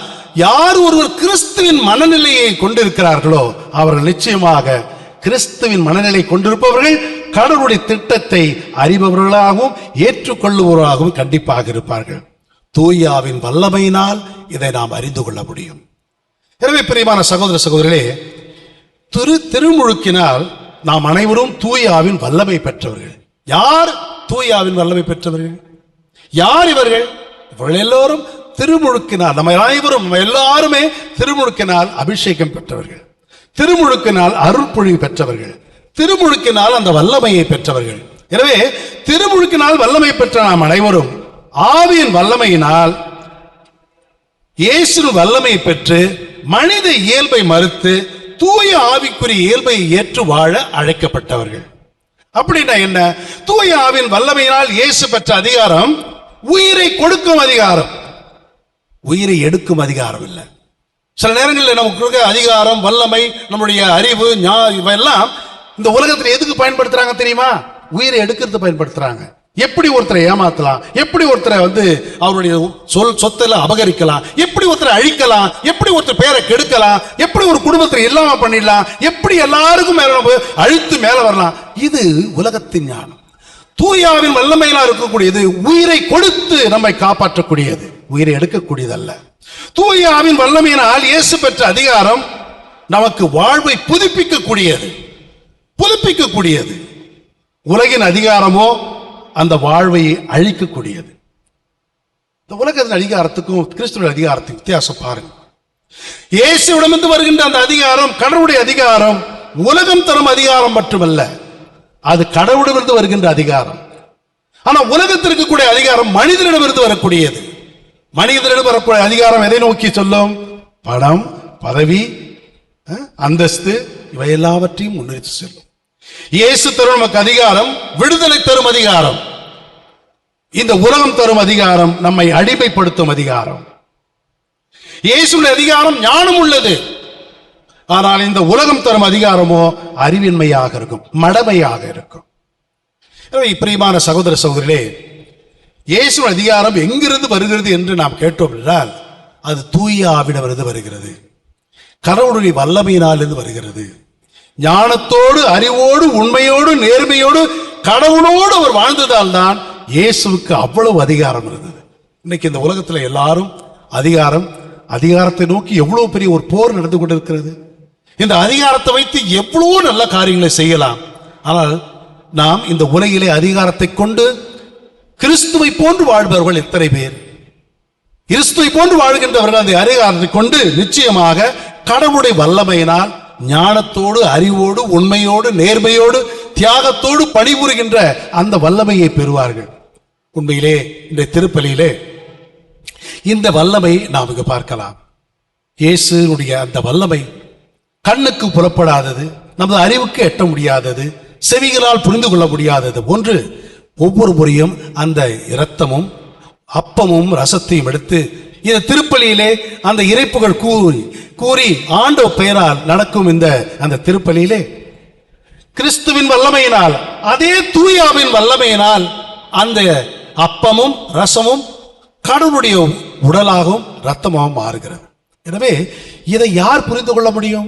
[SPEAKER 4] யார் ஒருவர் கிறிஸ்துவின் மனநிலையை கொண்டிருக்கிறார்களோ அவர்கள் நிச்சயமாக கிறிஸ்துவின் மனநிலை கொண்டிருப்பவர்கள் கடவுளுடைய திட்டத்தை அறிபவர்களாகவும் ஏற்றுக்கொள்ளுபவர்களாகவும் கண்டிப்பாக இருப்பார்கள். தூயாவின் வல்லமையினால் இதை நாம் அறிந்து கொள்ள முடியும். எனவே பிரியமான சகோதர சகோதரிகளே, திருமுழுக்கினால் நாம் அனைவரும் தூயாவின் வல்லமை பெற்றவர்கள். யார் தூயாவின் வல்லமை பெற்றவர்கள்? யார் இவர்கள்? இவர்கள் எல்லோரும் திருமுழுக்கினால், நம்ம அனைவரும் எல்லாருமே திருமுழுக்கினால் அபிஷேகம் பெற்றவர்கள், திருமுழுக்கினால் அருள்பொழிவு பெற்றவர்கள், திருமுழுக்கினால் அந்த வல்லமையை பெற்றவர்கள். எனவே திருமுழுக்கினால் வல்லமை பெற்ற நாம் அனைவரும் ஆவியின் வல்லமையினால் இயேசுவின் வல்லமை பெற்று மனித இயல்பை மறுத்து தூய ஆவிக்குரிய இயல்பை ஏற்று வாழ அழைக்கப்பட்டவர்கள். அப்படின்னா என்ன? தூய ஆவியின் வல்லமையினால் இயேசு பெற்ற அதிகாரம் உயிரை கொடுக்கும் அதிகாரம், உயிரை எடுக்கும் அதிகாரம் இல்லை. சில நேரங்களில் நமக்கு அதிகாரம், வல்லமை, நம்முடைய அறிவு, இவையெல்லாம் இந்த உலகத்தில் எதுக்கு பயன்படுத்துறாங்க தெரியுமா? உயிரை எடுக்கிறது பயன்படுத்துறாங்க. எப்படி ஒருத்தரை ஏமாத்தலாம், எப்படி ஒருத்தரை அவருடைய சொத்துல அபகரிக்கலாம், எப்படி ஒருத்தரை அழிக்கலாம், எப்படி ஒருத்தர் பேரை கெடுக்கலாம், எப்படி ஒரு குடும்பத்தை இல்லாம பண்ணிடலாம், எப்படி எல்லாருக்கும் மேல அழித்து மேல வரலாம். இது உலகத்தின் ஞானம். தூயாவின் வல்லமையில இருக்கக்கூடியது உயிரை கொடுத்து நம்மை காப்பாற்றக்கூடியது, உயிரை எடுக்கக்கூடியதல்ல. தூய ஆவியின் வல்லமையினால் இயேசு பெற்ற அதிகாரம் நமக்கு வாழ்வை புதுப்பிக்கக்கூடியது. உலகின் அதிகாரமோ அந்த வாழ்வை அழிக்கக்கூடியது. இந்த உலகத்தின் அதிகாரத்துக்கும் கிறிஸ்துவின் அதிகாரத்துக்கும் வித்தியாசம் பாருங்க. இயேசுவிடமிருந்து வருகின்ற அந்த அதிகாரம் கடவுளுடைய அதிகாரம், உலகம் தரும் அதிகாரம் மட்டுமல்ல, அது கடவுளிடமிருந்து வருகின்ற அதிகாரம். ஆனா உலகத்திற்கு கூடிய அதிகாரம் மனிதனிடமிருந்து வரக்கூடியது. மனிதனிடம் வரக்கூடிய அதிகாரம் எதை நோக்கி சொல்லும்? பணம், பதவி, அந்தஸ்து, இவை எல்லாவற்றையும் முன்னெடுத்து செல்லும். இயேசு தரும் நமக்கு அதிகாரம் விடுதலை தரும் அதிகாரம். இந்த உலகம் தரும் அதிகாரம் நம்மை அடிமைப்படுத்தும் அதிகாரம். இயேசுவின் அதிகாரம் ஞானம் உள்ளது. ஆனால் இந்த உலகம் தரும் அதிகாரமோ அறிவின்மையாக இருக்கும், மடமையாக இருக்கும். பிரியமான சகோதர சகோதரிகளே, இயேசுவின் அதிகாரம் எங்கிருந்து வருகிறது என்று நாம் கேட்டோம் என்றால் அது தூய ஆவியிடமிருந்து வருகிறது, கடவுளுடைய வல்லமையினால் இருந்து வருகிறது. ஞானத்தோடு, அறிவோடு, உண்மையோடு, நேர்மையோடு, கடவுளோடு அவர் வாழ்ந்ததால் தான் இயேசுவுக்கு அவ்வளவு அதிகாரம் இருந்தது. இன்னைக்கு இந்த உலகத்துல எல்லாரும் அதிகாரத்தை நோக்கி எவ்வளவு பெரிய ஒரு போர் நடந்து கொண்டிருக்கிறது. இந்த அதிகாரத்தை வைத்து எவ்வளவோ நல்ல காரியங்களை செய்யலாம். ஆனால் நாம் இந்த உலகிலே அதிகாரத்தை கொண்டு கிறிஸ்துவை போன்று வாழ்பவர்கள் எத்தனை பேர்? கிறிஸ்துவை போன்று வாழ்கின்றவர்கள் அந்த அதிகாரத்தை கொண்டு நிச்சயமாக கடவுளுடைய வல்லமையினால் ஞானத்தோடு, அறிவோடு, உண்மையோடு, நேர்மையோடு, தியாகத்தோடு பணிபுரிகின்ற அந்த வல்லமையை பெறுவார்கள். உண்மையிலே இந்த திருப்பலியிலே இந்த வல்லமை நாம் இங்கு பார்க்கலாம். இயேசுனுடைய அந்த வல்லமை கண்ணுக்கு புலப்படாதது, நமது அறிவுக்கு எட்ட முடியாதது, செவிகளால் புரிந்து கொள்ள முடியாதது. ஒன்று, ஒவ்வொரு முறையும் அந்த இரத்தமும் அப்பமும் ரசத்தையும் எடுத்து இந்த திருப்பலியிலே அந்த இறைப்புகள் கூறி ஆண்டவர் பெயரால் நடக்கும் இந்த அந்த திருப்பலியிலே கிறிஸ்துவின் வல்லமையினால், அதே தூயாவின் வல்லமையினால் அந்த அப்பமும் ரசமும் கடவுளுடைய உடலாகவும் இரத்தமாகவும் மாறுகிறது. எனவே இதை யார் புரிந்து கொள்ள முடியும்?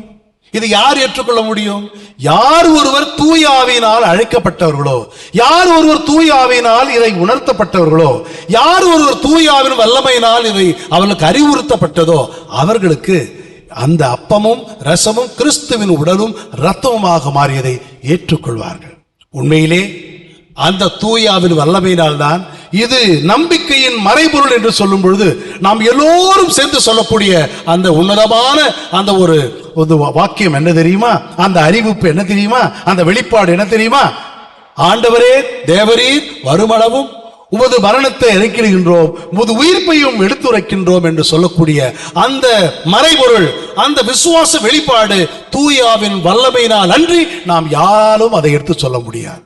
[SPEAKER 4] இதை யார் ஏற்றுக்கொள்ள முடியும்? யார் ஒருவர் தூய ஆவியினால் அழைக்கப்பட்டவர்களோ, யார் ஒருவர் தூய ஆவியினால் இதை உணர்த்தப்பட்டவர்களோ, யார் ஒருவர் தூய ஆவியின் வல்லமையினால் இதை அவர்களுக்கு அறிவுறுத்தப்பட்டதோ அவர்களுக்கு அந்த அப்பமும் ரசமும் கிறிஸ்துவின் உடலும் இரத்தமுமாக மாறியதை ஏற்றுக்கொள்வார்கள். உண்மையிலே அந்த தூயாவின் வல்லமையினால் தான் இது நம்பிக்கையின் மறைபொருள் என்று சொல்லும் பொழுது நாம் எல்லோரும் சேர்ந்து சொல்லக்கூடிய அந்த உன்னதமான அந்த ஒரு வாக்கியம் என்ன தெரியுமா? அந்த அறிவிப்பு என்ன தெரியுமா? அந்த வெளிப்பாடு என்ன தெரியுமா? ஆண்டவரே தேவரீர் வருமளவும் உமது மரணத்தை இறக்கிடுகின்றோம், உமது உயிர்ப்பையும் எடுத்துரைக்கின்றோம் என்று சொல்லக்கூடிய அந்த மறைபொருள், அந்த விசுவாச வெளிப்பாடு தூயாவின் வல்லமையினால் அன்றி நாம் யாரும் அதை எடுத்து சொல்ல முடியாது.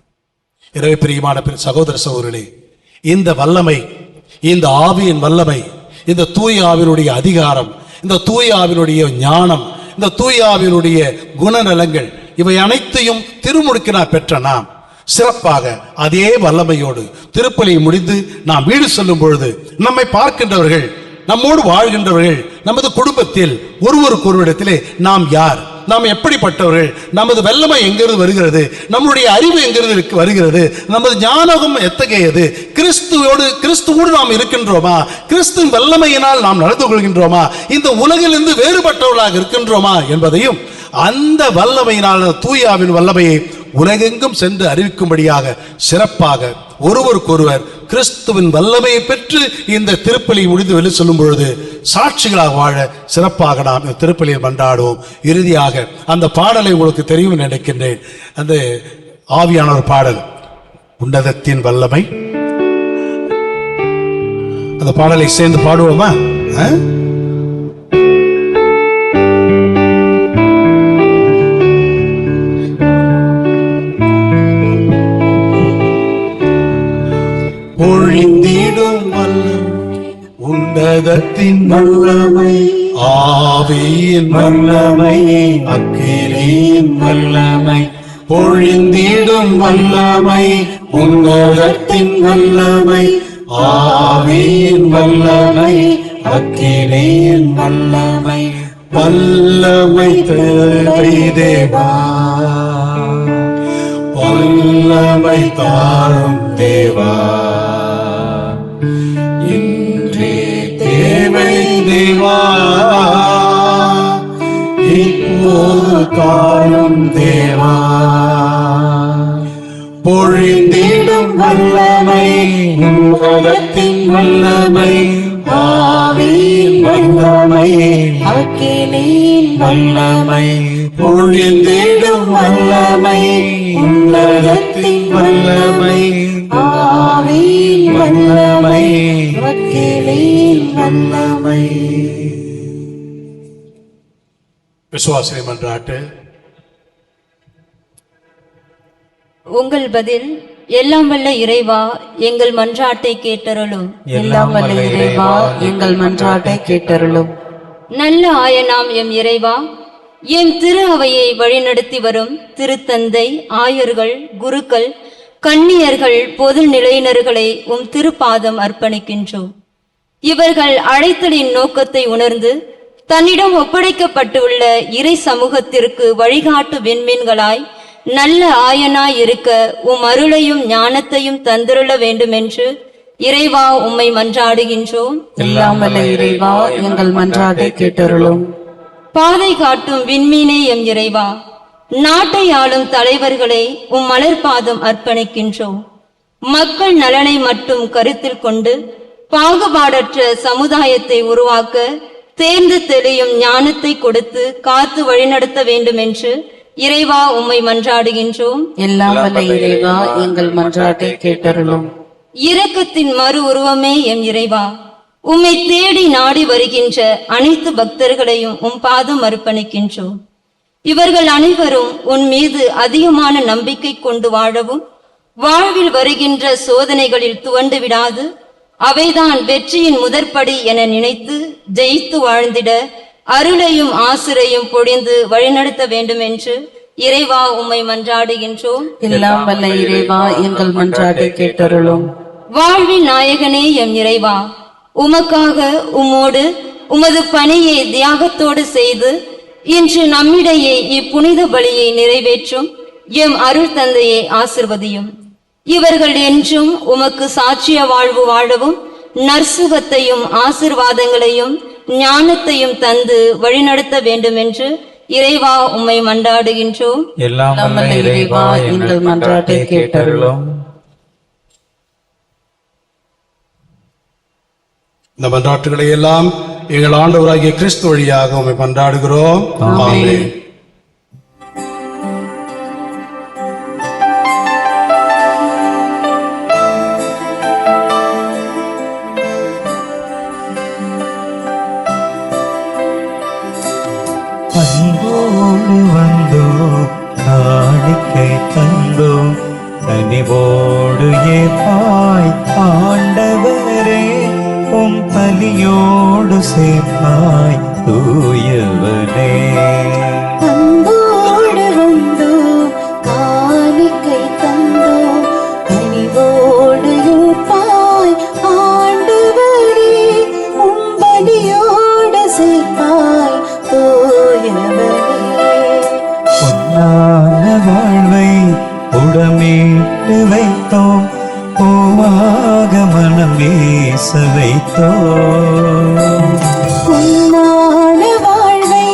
[SPEAKER 4] எனவே பிரியமான சகோதர சகோதரர்களே, இந்த வல்லமை, இந்த ஆவியின் வல்லமை, இந்த தூய ஆவியினுடைய அதிகாரம், இந்த தூய ஆவியினுடைய ஞானம், இந்த தூய ஆவியினுடைய குணநலங்கள், இவை அனைத்தையும் திருமுழுக்கினால் பெற்ற நாம் சிறப்பாக அதே வல்லமையோடு திருப்பலியை முடிந்து நாம் வீடு செல்லும் பொழுது நம்மை பார்க்கின்றவர்கள், நம்மோடு வாழ்கின்றவர்கள், நமது குடும்பத்தில் ஒருவருக்கொருவரிடத்திலே நாம் யார், நாம் எப்படிப்பட்டவர்கள், நமது வல்லமை எங்கிருந்து வருகிறது, நம்முடைய அறிவு எங்கிருந்து வருகிறது, நமது ஞானம் எத்தகையது, கிறிஸ்துவோடு நாம் இருக்கின்றோமா, கிறிஸ்துவின் வல்லமையினால் நாம் நடந்து கொள்கின்றோமா, இந்த உலகிலிருந்து வேறுபட்டவர்களாக இருக்கின்றோமா என்பதையும் அந்த வல்லமையினால், தூயாவின் வல்லமையை உலகெங்கும் சென்று அறிவிக்கும்படியாக சிறப்பாக ஒருவருக்கொருவர் கிறிஸ்துவின் வல்லமையை பெற்று இந்த திருப்பலி முடிந்து வெளி சொல்லும் பொழுது சாட்சிகளாக வாழ சிறப்பாக நாம் இந்த திருப்பலியை கொண்டாடுவோம். இறுதியாக அந்த பாடலை உங்களுக்கு தெரியும் நினைக்கின்றேன். அந்த ஆவியான ஒரு பாடல், உன்னதத்தின் வல்லமை. அந்த பாடலை சேர்ந்து பாடுவோமா? பொழிந்திடும் வல்லம் உன்னதத்தின் வல்லமை, ஆவியின் வல்லமை, அக்கினியின் வல்லமை, பொழிந்திடும் வல்லமை உன்னதத்தின் வல்லமை, ஆவியின் வல்லமை, அக்கினியின் வல்லமை, வல்லமை தேவை தேவா, வல்லமை தாரும் தேவா, இன்றே தேவை
[SPEAKER 2] தேவா இப்போது காணும் தேவா பொழிந்திடும் வல்லமை உலகத்தின் வல்லமை ஆவியின் வல்லமை
[SPEAKER 3] அக்கினியின்
[SPEAKER 2] வல்லமை பொழிந்திடும் வல்லமை உலகத்தின் வல்லமை
[SPEAKER 3] ஆவியின்
[SPEAKER 2] வல்லமை
[SPEAKER 3] அக்கினியின்
[SPEAKER 2] வல்லமை.
[SPEAKER 4] விசுவாசினை மன்றாட்டு.
[SPEAKER 7] உங்கள் பதில் எல்லாம் வல்ல இறைவா எங்கள் மன்றாட்டை கேட்டருளும்.
[SPEAKER 5] எல்லாம் வல்ல இறைவா எங்கள் மன்றாட்டை கேட்டருளும்.
[SPEAKER 7] நல்ல ஆயனாம் எம் இறைவா, எம் திரு அவையை வழிநடத்தி வரும் திருத்தந்தை, ஆயர்கள், குருக்கள், கன்னியர்கள், பொது நிலையினர்களை உம் திருப்பாதம் அர்ப்பணிக்கின்றோம். இவர்கள் அழைத்தலின் நோக்கத்தை உணர்ந்து தன்னிடம் ஒப்படைக்கப்பட்டுள்ள இறை சமூகத்திற்கு வழிகாட்டு விண்மீன்களாய் நல்ல ஆயனாய் இருக்க உம் அருளையும் ஞானத்தையும் தந்திருள வேண்டுமென்று இறைவா உம்மை மன்றாடுகின்றோம்.
[SPEAKER 5] எல்லாம் வல்ல இறைவா எங்கள் மன்றாட்டை கேட்டருளும்.
[SPEAKER 7] பாதை காட்டும் விண்மீனே எம் இறைவா, நாட்டை ஆளும் தலைவர்களை உம் மலர்பாதம் அர்ப்பணிக்கின்றோம். மக்கள் நலனை மட்டும் கருத்தில் கொண்டு பாகுபாடற்ற சமுதாயத்தை உருவாக்க தேர்ந்து தெளியும் ஞானத்தை கொடுத்து காத்து வழிநடத்த வேண்டும் என்று இறைவா உம்மை மன்றாடுகின்றோம்.
[SPEAKER 5] எல்லாம் வல்ல இறைவா எங்கள் மன்றாட்டை கேட்டருளும்.
[SPEAKER 7] இரக்கத்தின் மறு உருவமே எம் இறைவா, உம்மை தேடி நாடி வருகின்ற அனைத்து பக்தர்களையும் உம் பாதம் அர்ப்பணிக்கின்றோம். இவர்கள் அனைவரும் உன் மீது அதிகமான நம்பிக்கை கொண்டு வாழவும், வாழ்வில் வருகின்ற சோதனைகளில் துவண்டு விடாது அவைதான் வெற்றியின் முதற்படி என நினைத்து ஜெயித்து வாழ்ந்திட அருளையும் ஆசிரையும் பொழிந்து வழிநடத்த வேண்டும் என்று இறைவா உம்மை மன்றாடுகின்றோம்.
[SPEAKER 5] எல்லாம் வல்ல இறைவா எங்கள் மன்றாட்டை கேட்டருளும்.
[SPEAKER 7] வாழ்வின் நாயகனே எம் இறைவா, உமக்காக உம்மோடு உமது பணியை தியாகத்தோடு செய்து இன்று நம்மிடையே இப்புனித பலியை நிறைவேற்றும் எம் அருள் தந்தையை ஆசிர்வதியும். இவர்கள் என்றும் உமக்கு சாட்சிய வாழ்வு வாழவும் நற்சுகத்தையும் ஆசிர்வாதங்களையும் ஞானத்தையும் தந்து வழிநடத்த வேண்டும் என்று இறைவா உம்மை மன்றாடுகின்றோம்.
[SPEAKER 2] எல்லாம் வல்ல இறைவா எங்கள் மன்றாட்டை கேட்டருளும்.
[SPEAKER 4] இந்த மன்றாட்டுகளை எல்லாம் எங்கள் ஆண்டவராகிய கிறிஸ்து வழியாக உம்மை மன்றாடுகிறோம். ஆமென்.
[SPEAKER 2] அன்போடு வந்தோம் காணிக்கை தந்தோம் கனிவோடு ஏற்பாய் ஆண்டவரே உம் பலியோடு சேர்ப்பாய் தூயவனே.
[SPEAKER 3] அன்போடு வந்தோம் காணிக்கை தந்தோம் கனிவோடு ஏற்பாய் ஆண்டவரே உம் பலியோடு சேர்ப்பாய் தூயவனே.
[SPEAKER 2] பொன்னான வாழ்வை உடமீட்டு வைத்தோம் பூவாக மனம் வீச வைத்தோம்.
[SPEAKER 3] பொன்னான வாழ்வை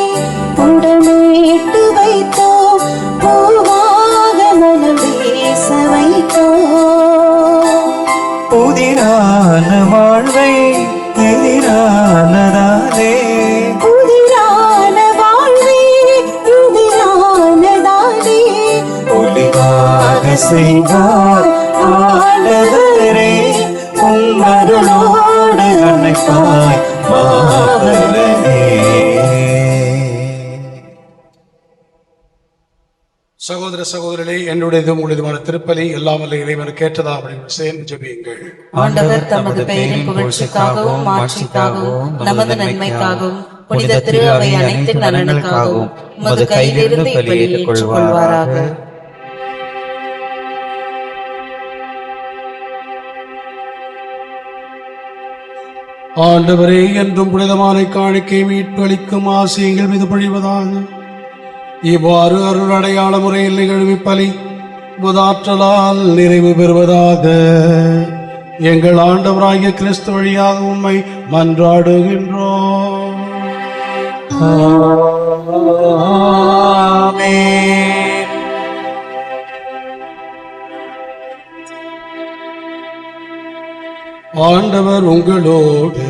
[SPEAKER 3] உடமீட்டு வைத்தோம் பூவாக மனம் வீச வைத்தோம்.
[SPEAKER 2] புதிரான வாழ்வை எதிரானதாலே
[SPEAKER 3] புதிரான வாழ்வை எதிரானதாலே
[SPEAKER 2] ஒளிவாக செய்தார் ஆண்டவரே உம் அருளோடு அணைப்பாய் மாதவனே.
[SPEAKER 4] சகோதர சகோதரிகளே, என்னுடையது உங்களுடையதுமான திருப்பலி எல்லாம் வல்ல இறைவனுக்கு ஏற்றதா அப்படின்னு சேர்ந்து ஜெபியுங்கள்.
[SPEAKER 5] ஆண்டவர் தமது பெயரின் புகழ்ச்சிக்காகவும் மாட்சிக்காகவும் நமது நன்மைக்காகவும் புனித திரு அவை அனைத்து நலனுக்காகவும் உமது கையிலிருந்து இப்பலியை ஏற்றுக்கொள்வாராக.
[SPEAKER 4] ஆண்டவரே, என்றும் புனிதமான காணிக்கை மீட்பு அளிக்கும் ஆசை எங்கள் மீது பொழிவதாக. இவ்வாறு அருள் அடையாள முறையில் நிகழ்வி பலி புதாற்றலால் நிறைவு பெறுவதாக. எங்கள் ஆண்டவராகிய கிறிஸ்து வழியாக உம்மை மன்றாடுகின்றோம். ஆண்டவர் உங்களோடு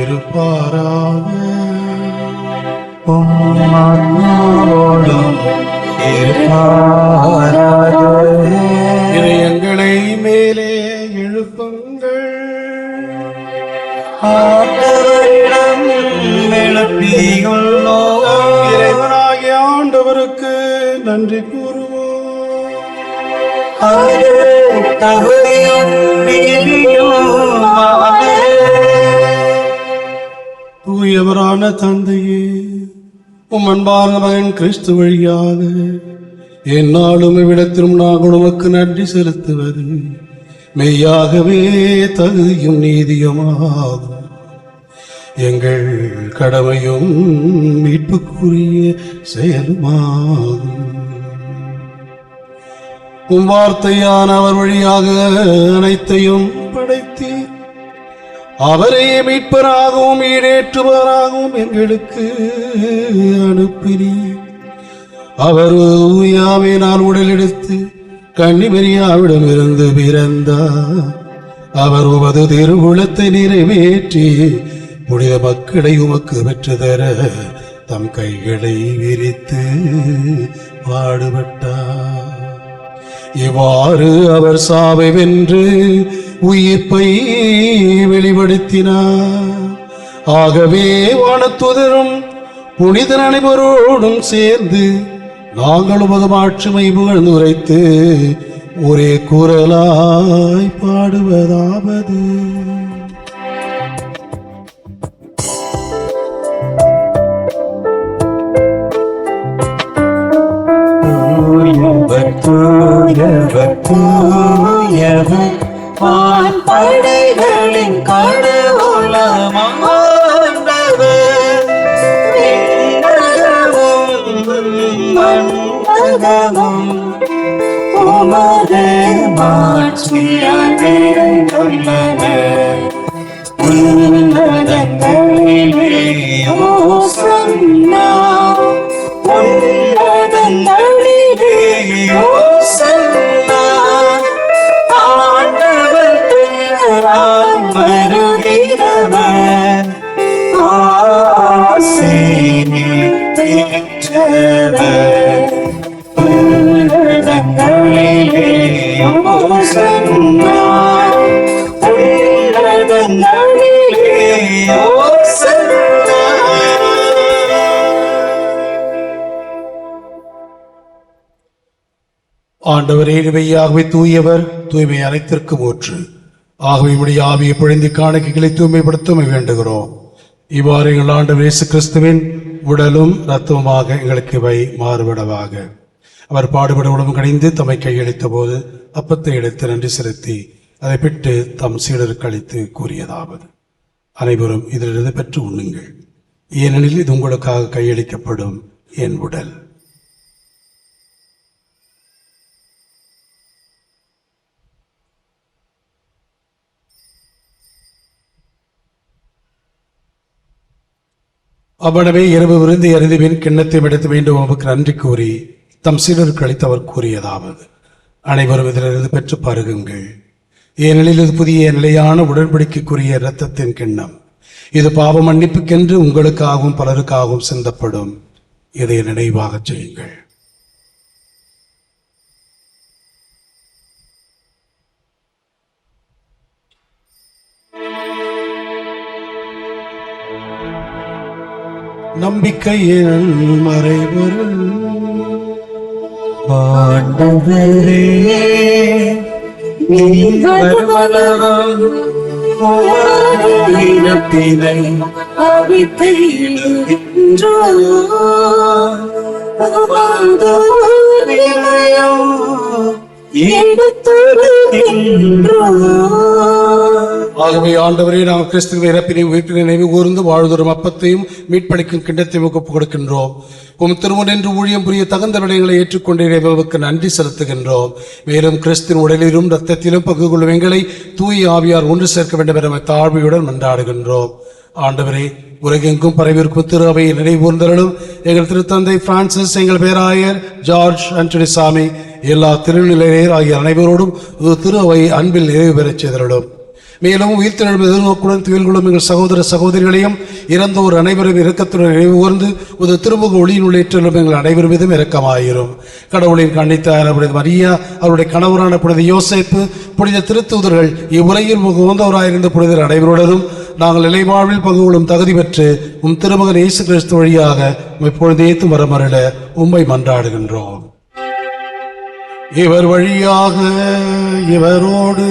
[SPEAKER 4] இருப்பாராக. இதயங்களை மேலே எழுப்புங்கள். இறைவனாகிய ஆண்டவருக்கு நன்றி கூறுவோம். தூயவரான தந்தையே, உம் அன்பான மகன் கிறிஸ்து வழியாக எந்நாளும் இவ்விடத்திலும் நாங்கள் உமக்கு நன்றி செலுத்துவது மெய்யாகவே தகுதியும் நீதியுமாகும். எங்கள் கடமையும் மீட்புக்குரிய செயலுமாகும். உம் வார்த்தையான அவர் வழியாக அனைத்தையும் படைத்தீர். அவரையே மீட்பராகவும் ஈடேற்றுவராகவும் எங்களுக்கு அனுப்பினீர். அவர் யாவினால் உடல் எடுத்து கன்னிமரியாவிடமிருந்து பிறந்தார். அவர் உமது திருவுளத்தை நிறைவேற்றி புனித மக்களை உமக்கு பெற்றுதர தம் கைகளை விரித்து பாடுபட்டார். இவ்வாறு அவர் சாவை வென்று உயிர்ப்பை வெளிப்படுத்தினார். ஆகவே வானத்துதரும் புனிதர் அனைவரோடும் சேர்ந்து நாங்கள் உமது மாட்சிமை புகழ்ந்து உரைத்து ஒரே குரலாய் பாடுவதாவது:
[SPEAKER 3] படைகளின் கடவுளமாண்டவர், மன்னகமும் உமது மாட்சியால் நிறைந்துள்ளன. உன்னதங்களிலே ஓசன்னா, உன்னதங்களிலே ஓசன்னா. ஆண்டவர் பெயரால் வருகிறவர், ஆசி பெற்றவர். உன்னதங்களிலே ஓசன்னா, உன்னதங்களிலே ஓசன்னா.
[SPEAKER 4] ஆண்டவரே, மெய்யாகவே தூயவர், தூய்மை அனைத்திற்கும் ஊற்று. ஆகவே உடைய ஆவியை பொழிந்து காணிக்கைகளை தூய்மைப்படுத்த வேண்டுகிறோம். இவ்வாறு எங்கள் ஆண்டவர் இயேசு கிறிஸ்துவின் உடலும் இரத்தமுமாக எங்களுக்கு இவை மாறுபடவாக. அவர் பாடுபட உடம்பு கணிந்து தம்மை கையளித்த போது அப்பத்தை எடுத்து நன்றி செலுத்தி அதை பிட்டு தம் சீடருக்கு அளித்து கூறியதாவது: அனைவரும் இதிலிருந்து பெற்று உண்ணுங்கள், ஏனெனில் இது உங்களுக்காக கையளிக்கப்படும் என் உடல். அவனவே இரவு விருந்து அறிந்துவின் கிண்ணத்தை எடுத்து மீண்டும் அவருக்கு நன்றி கூறி தம் சீடருக்கு அளித்து அவர் கூறியதாவது: அனைவரும் இதிலிருந்து பெற்று பருகுங்கள், ஏனெனில் இது புதிய நிலையான உடன்படிக்கைக்குரிய இரத்தத்தின் கிண்ணம். இது பாவ மன்னிப்புக்கென்று உங்களுக்காகவும் பலருக்காகவும் சிந்தப்படும். இதை நினைவாக செய்யுங்கள். நம்பிக்கையில் மறைவரும்
[SPEAKER 3] ஆண்டவரே, நீர் வருவளவும் உமது இனத்தினை அறிக்கையிடுகின்றோம். உமது உரிமையும் எடுத்துரைக்கின்றோம்.
[SPEAKER 4] ஆகவே ஆண்டவரே, நாம் கிறிஸ்துவின் இறப்பினை உயிர்ப்பினை நினைவு கூர்ந்து வாழ்தோறும் அப்பத்தையும் மீட்பளிக்கும் கிண்ணத்தையும் ஒப்புக் கொடுக்கின்றோம். திருமுனின்று ஊழியம் புரிய தகுந்த விடயங்களை ஏற்றுக்கொண்ட இறைவனுக்கு நன்றி செலுத்துகின்றோம். மேலும் கிறிஸ்தின் உடலிலும் இரத்தத்திலும் பங்கு கொள்ளும் எங்களை தூய ஆவியார் ஒன்று சேர்க்க வேண்டும் என தாழ்மையுடன் மன்றாடுகின்றோம். ஆண்டவரே, உலகெங்கும் பரவியிருக்கும் திரு அவையை நினைவூர்ந்தருளும். எங்கள் திருத்தந்தை பிரான்சிஸ், எங்கள் பேராயர் ஜார்ஜ் ஆண்டனிசாமி, எல்லா திருநிலையர் ஆகிய அனைவரோடும் திரு அவையை அன்பில் நிறைவு பெறச் செய்தருளும். மேலும் உயிர்த்தெழும் எதிர்நோக்குடன் துயில் கொள்ளும் எங்கள் சகோதர சகோதரிகளையும் இறந்தோர் அனைவரும் இரக்கத்துடன் நினைவு கூர்ந்து ஒரு திருமுக ஒளியின் உள்ளேற்றலும் எங்கள் அனைவரும் மீதும் இரக்கமாயிரும். கடவுளின் கண்ணித்தாயான புனித மரியா, அவருடைய கணவரான புனித யோசேப்பு, புனித திருத்தூதர்கள், இவ்வுலகில் உகந்தவராயிருந்த புனிதர் அனைவருடனும் நாங்கள் நிலைவாழ்வில் பங்கு கொள்ளும் தகுதி பெற்று திருமகன் இயேசு கிறிஸ்து வழியாக இப்பொழுது ஏத்து மரமருள உம்மை மன்றாடுகின்றோம். இவர் வழியாக, இவரோடு,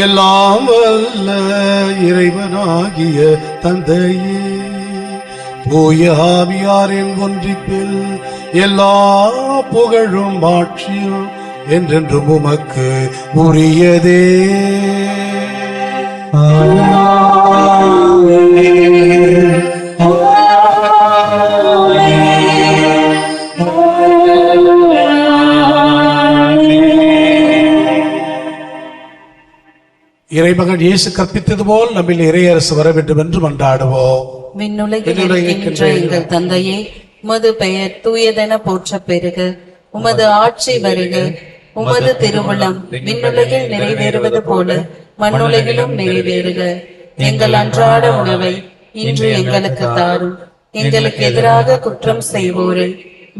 [SPEAKER 4] எல்லாம் வல்ல இறைவனாகிய தந்தையே, தூய ஆவியாரின் ஒன்றிப்பில் எல்லா புகழும் ஆட்சியும் என்றென்றும் உமக்கு உரியதே. இறைமகன் இயேசு கற்பித்தது போல் நம்மில் இறையரசு வர வேண்டும் என்று மன்றாடுவோம்.
[SPEAKER 5] விண்ணுலகில் இருக்கின்ற எங்கள் தந்தையே, உமது பெயர் தூயதென போற்ற பெருக. உமது ஆட்சி வருக. உமது திருவுளம் விண்ணுலகில் நிறைவேறுவது போல மண்ணுலகிலும் நிறைவேறுக. எங்கள் அன்றாட உணவை இன்று எங்களுக்கு தாரும். எங்களுக்கு எதிராக குற்றம் செய்வோரை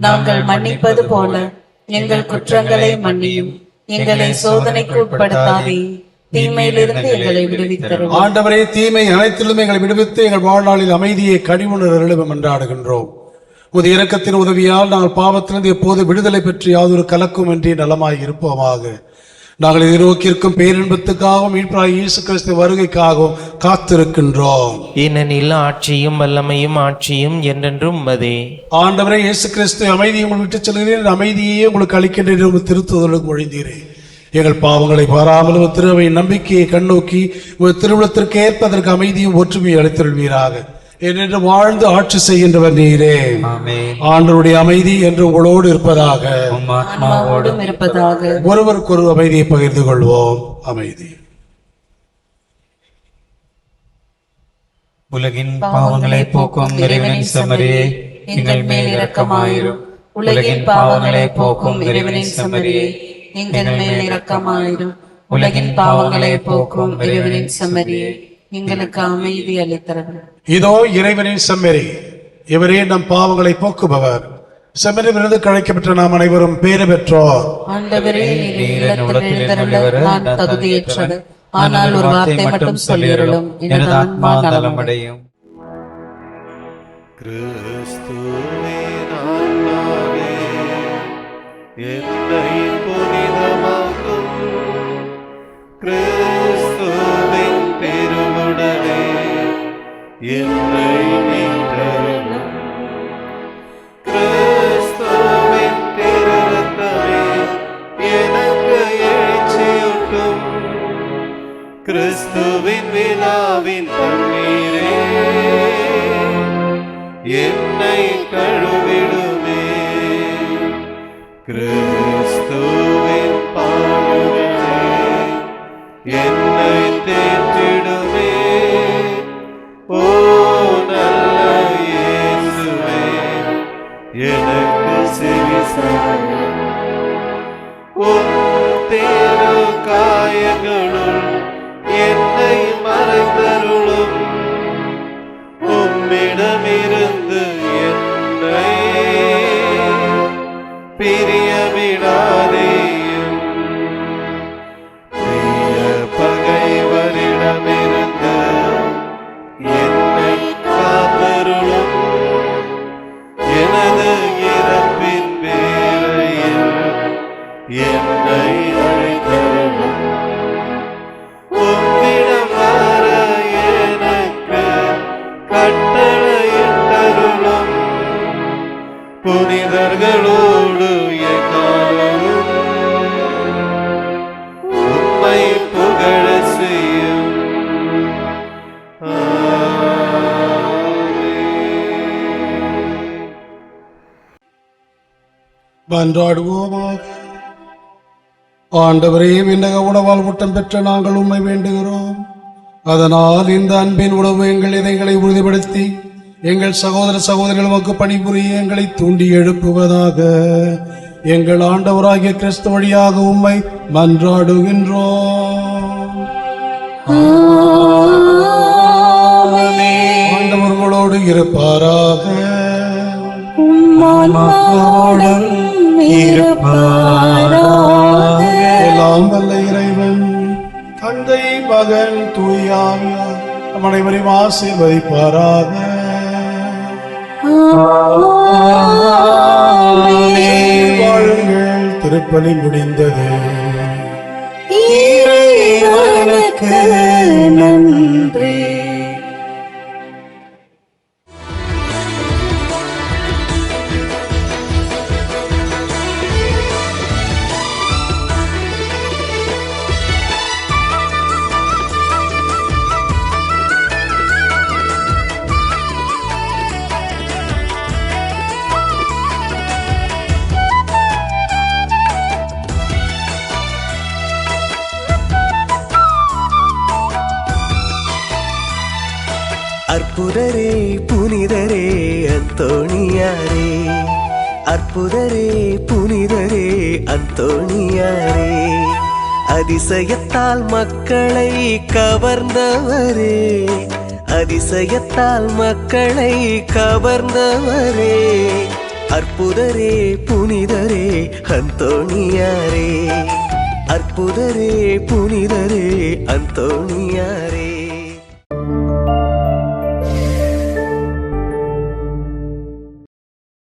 [SPEAKER 5] நாங்கள் மன்னிப்பது போல எங்கள் குற்றங்களை மன்னியும். எங்களை சோதனைக்கு உட்படுத்தாதே, தீமையிலிருந்து எங்களை விடுவித்தரும்.
[SPEAKER 4] ஆண்டவரே, தீமை அனைத்திலும் எங்களை விடுவித்து எங்கள் வாழ்நாளில் அமைதியை கனிவுணர்வு மன்றாடுகின்றோம். உமது இரக்கத்தின் உதவியால் நாங்கள் பாவத்திலிருந்து எப்போது விடுதலை பெற்று யாதொரு கலக்கும் இன்றி நலமாய் இருப்போமாக. நாங்கள் எதிர்நோக்கியிருக்கும் பேரின்பத்துக்காகவும் மீட்பராகிய இயேசு கிறிஸ்து வருகைக்காகவும் காத்திருக்கின்றோம்.
[SPEAKER 8] ஏனெனில் ஆட்சியும் வல்லமையும் ஆட்சியும் என்றென்றும் உமதே.
[SPEAKER 4] ஆண்டவரே இயேசு கிறிஸ்து, அமைதியை உங்களுக்கு விட்டுச் செல்கிறேன், அமைதியே உங்களுக்கு அளிக்கின்றேன் திருத்துவதற்கு மொழிந்தீரேன். எங்கள் பாவங்களை பாராமல் திருவையின் நம்பிக்கையை கண்ணோக்கி திருவிழத்திற்கு ஏற்பதற்கு அமைதியும் ஒற்றுமையை அளித்தருள்வீராக. என்று வாழ்ந்து ஆட்சி செய்கின்றவர் நீரே. ஆண்டவருடைய அமைதி என்று உங்களோடு இருப்பதாக. ஒருவருக்கொரு அமைதியை பகிர்ந்து கொள்வோம். அமைதி.
[SPEAKER 2] உலகின் பாவங்களை போக்கும் இறைவனின் செம்மறியே, எங்கள் மேல் இரக்கமாயிரும். உலகின் பாவங்களை போக்கும் இறைவனின் செம்மறியே, எங்கள் மேல் இரக்கமாயிரும். உலகின் பாவங்களை போக்கும் இறைவனின் செம்மறியே, எங்களுக்கு அமைதி அளித்தரவும்.
[SPEAKER 4] இதோ இறைவனின் செம்மறி, இவரே நம் பாவங்களை போக்குபவர். செம்மறி விருது கழைக்கப்பட்ட நாம் அனைவரும் பேறு பெற்றோர்.
[SPEAKER 5] ஆண்டவரே, நான் தகுதியற்றவர், ஆனால் ஒரு வார்த்தை மட்டும் சொல்லியருளும், எனது ஆன்மா நலமடையும்.
[SPEAKER 3] கிறிஸ்துவே ஆன்மாவே, என்னை புனிதமாக்கும். கிறிஸ்துவின் திருவுடலே என்னை மீட்டருளும். கிறிஸ்துவின் திருரத்தமே எனக்கு எழுச்சியூட்டும். கிறிஸ்துவின் விழாவின் தண்ணீரே என்னை கழுவிடுமே. கிறிஸ்துவின் பாடுகளே என்னை தேற்றிடுமே. ஓ நல்ல இயேசுவே, எனக்கு செவிசாயும். உம் திரு காயங்களுள் என்னை மறைந்தருளும். உம்மிடமிருந்து என்னை பிரிய விடாதேயும். பிரிய பகைவரிடமிருந்து என்னை காத்தருளும். எனது இறப்பின் வேளையில் என்னை அழைத்தருளும். உம்மிடம் வர எனக்கு கட்டளையிட்டருளும். புனிதர்களோடு எக்காலமும் உம்மை புகழ செய்யும். ஆமென்.
[SPEAKER 4] மன்றாடுவோமாக. ஆண்டவரே, விண்ணக உணவால் ஊட்டம் பெற்ற நாங்கள் உம்மை வேண்டுகிறோம். அதனால் இந்த அன்பின் உணவு எங்கள் இதயங்களை உறுதிப்படுத்தி எங்கள் சகோதர சகோதரிகளுக்கு பணிபுரிய எங்களை தூண்டி எழுப்புவதாக. எங்கள் ஆண்டவராகிய கிறிஸ்து வழியாக உம்மை மன்றாடுகின்றோம். ஆண்டவர்களோடு இருப்பாராக. எல்லாம் வல்ல இறைவன் தந்தை, மகன், தூய ஆவியார் நம் அனைவரையும் ஆசீர்வதிப்பாராக. வாழுங்கள். திருப்பலி முடிந்தது.
[SPEAKER 5] இறைவனுக்கு நன்றி.
[SPEAKER 1] அற்புதரே புனிதரே அந்தோணியாரே, அற்புதரே புனிதரே அந்தோணியாரே, அதிசயத்தால் மக்களை கவர்ந்தவரே, அதிசயத்தால் மக்களை கவர்ந்தவரே, அற்புதரே புனிதரே அந்தோணியாரே, அற்புதரே புனிதரே அந்தோணியாரே.